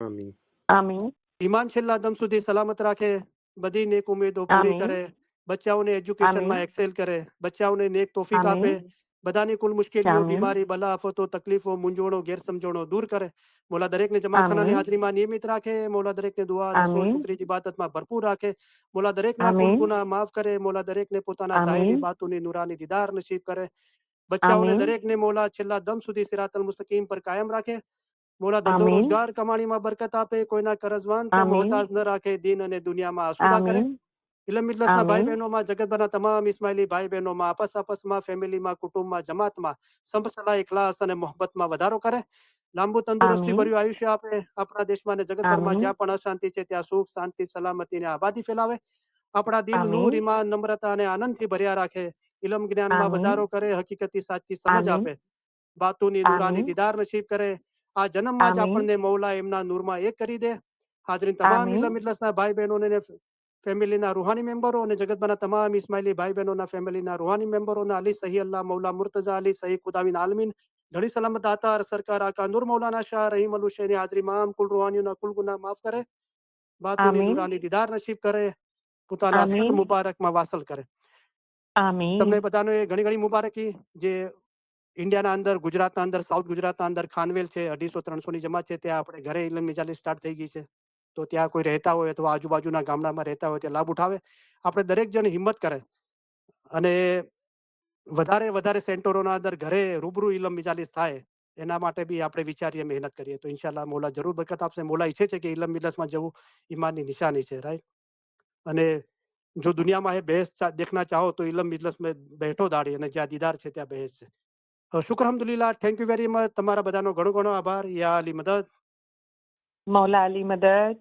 आमीन
आमीन,
ईमान छेल्ला दम सुधी सलामत राखे बदी नेक उम्मीदों पूरी
आमीन,
करे बच्चाओं ने एजुकेशन में
आमीन,
एक्सेल करे बच्चाओं ने नेक तौफीक आपे
आमीन,
बदानी कुल मुश्किलियों
आमीन,
बीमारी बला आफतों तकलीफों मुंझोड़ों गैर समझोड़ों दूर करे मौला दरेक ने जमा खाना ने
आमीन,
हाजरी मां नियमित राखे मौला दरेक ने दुआ दसो
आमीन,
शुक्री इबादत में भरपूर राखे मौला दरेक ना कुल
आमीन,
गुनाह माफ करे मौला दरेक ने पोताना जाहिरी
आमीन,
बातों ने नूरानी दीदार नसीब करे बच्चाओं ने
आमीन,
दरेक ने मौला छेल्ला दम सुधी सिरातल मुस्तकीम पर कायम राखे मौला धंधो
आमीन,
रोजगार कमाणी में बरकत आपे कोईना कर्जवान के
आमीन,
मोहताज न राखे दीन अने दुनिया में आसूदा करे
आमीन,
इलम मिलसना भाई
आमीन,
बहनों में जगत बना तमाम इस्माइली भाई बहनों में आपस आपस में फैमिली में कुटुंब में जमात में सब सलाह इखलास અને मोहब्बत में વધારો કરે લાંબુ તંદુરસ્તી
आमीन,
ભર્યું આયુષ્ય આપે આપણા દેશમાં અને જગતભરમાં
आमीन,
જ્યાં પણ અશાંતિ છે ત્યાં સુખ શાંતિ સલામતી અને આબાદી ફેલાવે આપણા દિલ નૂર
आमीन,
ઈમાન નમ્રતા અને આનંદથી ભર્યા રાખે ઇલમ જ્ઞાનમાં
आमीन,
વધારો करे હકીકતી સાચી સમજ
आमीन,
આપે બાતુની નૂરાની
आमीन,
દીદાર નસીબ કરે આ જન્મમાં જ
आमीन,
આપણને મૌલા એમના નૂરમાં એક કરી દે હાજરીન તમામ
आमीन,
ઇલમ ઇજલસના ભાઈ બહેનોને ને ફેમિલીના રૂહાની મેમ્બરો અને જગતભરના તમામ ઇસ્માઇલી ભાઈ બહેનોના ફેમિલીના રૂહાની મેમ્બરોના અલી સહી અલ્લાહ મૌલા મુર્તઝા અલી સહી ખુદાવિન આલમીન ઘણી સલામત દાતાર સરકાર આકા નૂર મૌલાના શાહ રહીમ અલ હુસૈની હાજરી મામ કુલ રૂહાનીઓના કુલ गुनाह माफ करे बातोनी
आमीन,
नूरानी दीदार नसीब करे પોતાના સર
आमीन,
મુબારકમાં વાસલ કરે તમને
आमीन,
બધાને ઘણી ઘણી મુબારકી જે ઇન્ડિયાના અંદર ગુજરાતના અંદર સાઉથ ગુજરાતના અંદર ખાનવેલ છે 250-300 ની જમાત છે ત્યાં આપણે ઘરે ઇલમ મિજાલી સ્ટાર્ટ થઈ ગઈ છે તો ત્યાં કોઈ રહેતા હોય અથવા આજુબાજુના ગામડામાં રહેતા હોય તે લાભ ઉઠાવે આપણે દરેક જણ હિંમત કરે અને વધારે વધારે સેન્ટરોના અંદર ઘરે રૂબરૂ ઇલમ મિજાલીસ થાય એના માટે બી આપણે વિચારીએ મહેનત કરીએ તો ઇન્શાલ્લાહ મોલા જરૂર બરકત આપશે મોલા ઈચ્છે છે કે ઇલમ મિજલસમાં જવું ઈમાનની નિશાની છે રાઈટ અને જો દુનિયામાં એ બહેસ देखना चाहो तो इलम मिजलस में बैठो दाड़ी અને જ્યાં દીદાર છે ત્યાં બહેસ છે શુક્ર અલ્હમ્દુલિલ્લાહ થેન્ક યુ વેરી મચ તમારા બધાનો ઘણો ઘણો આભાર યા અલી મદદ
मौला अली मदद।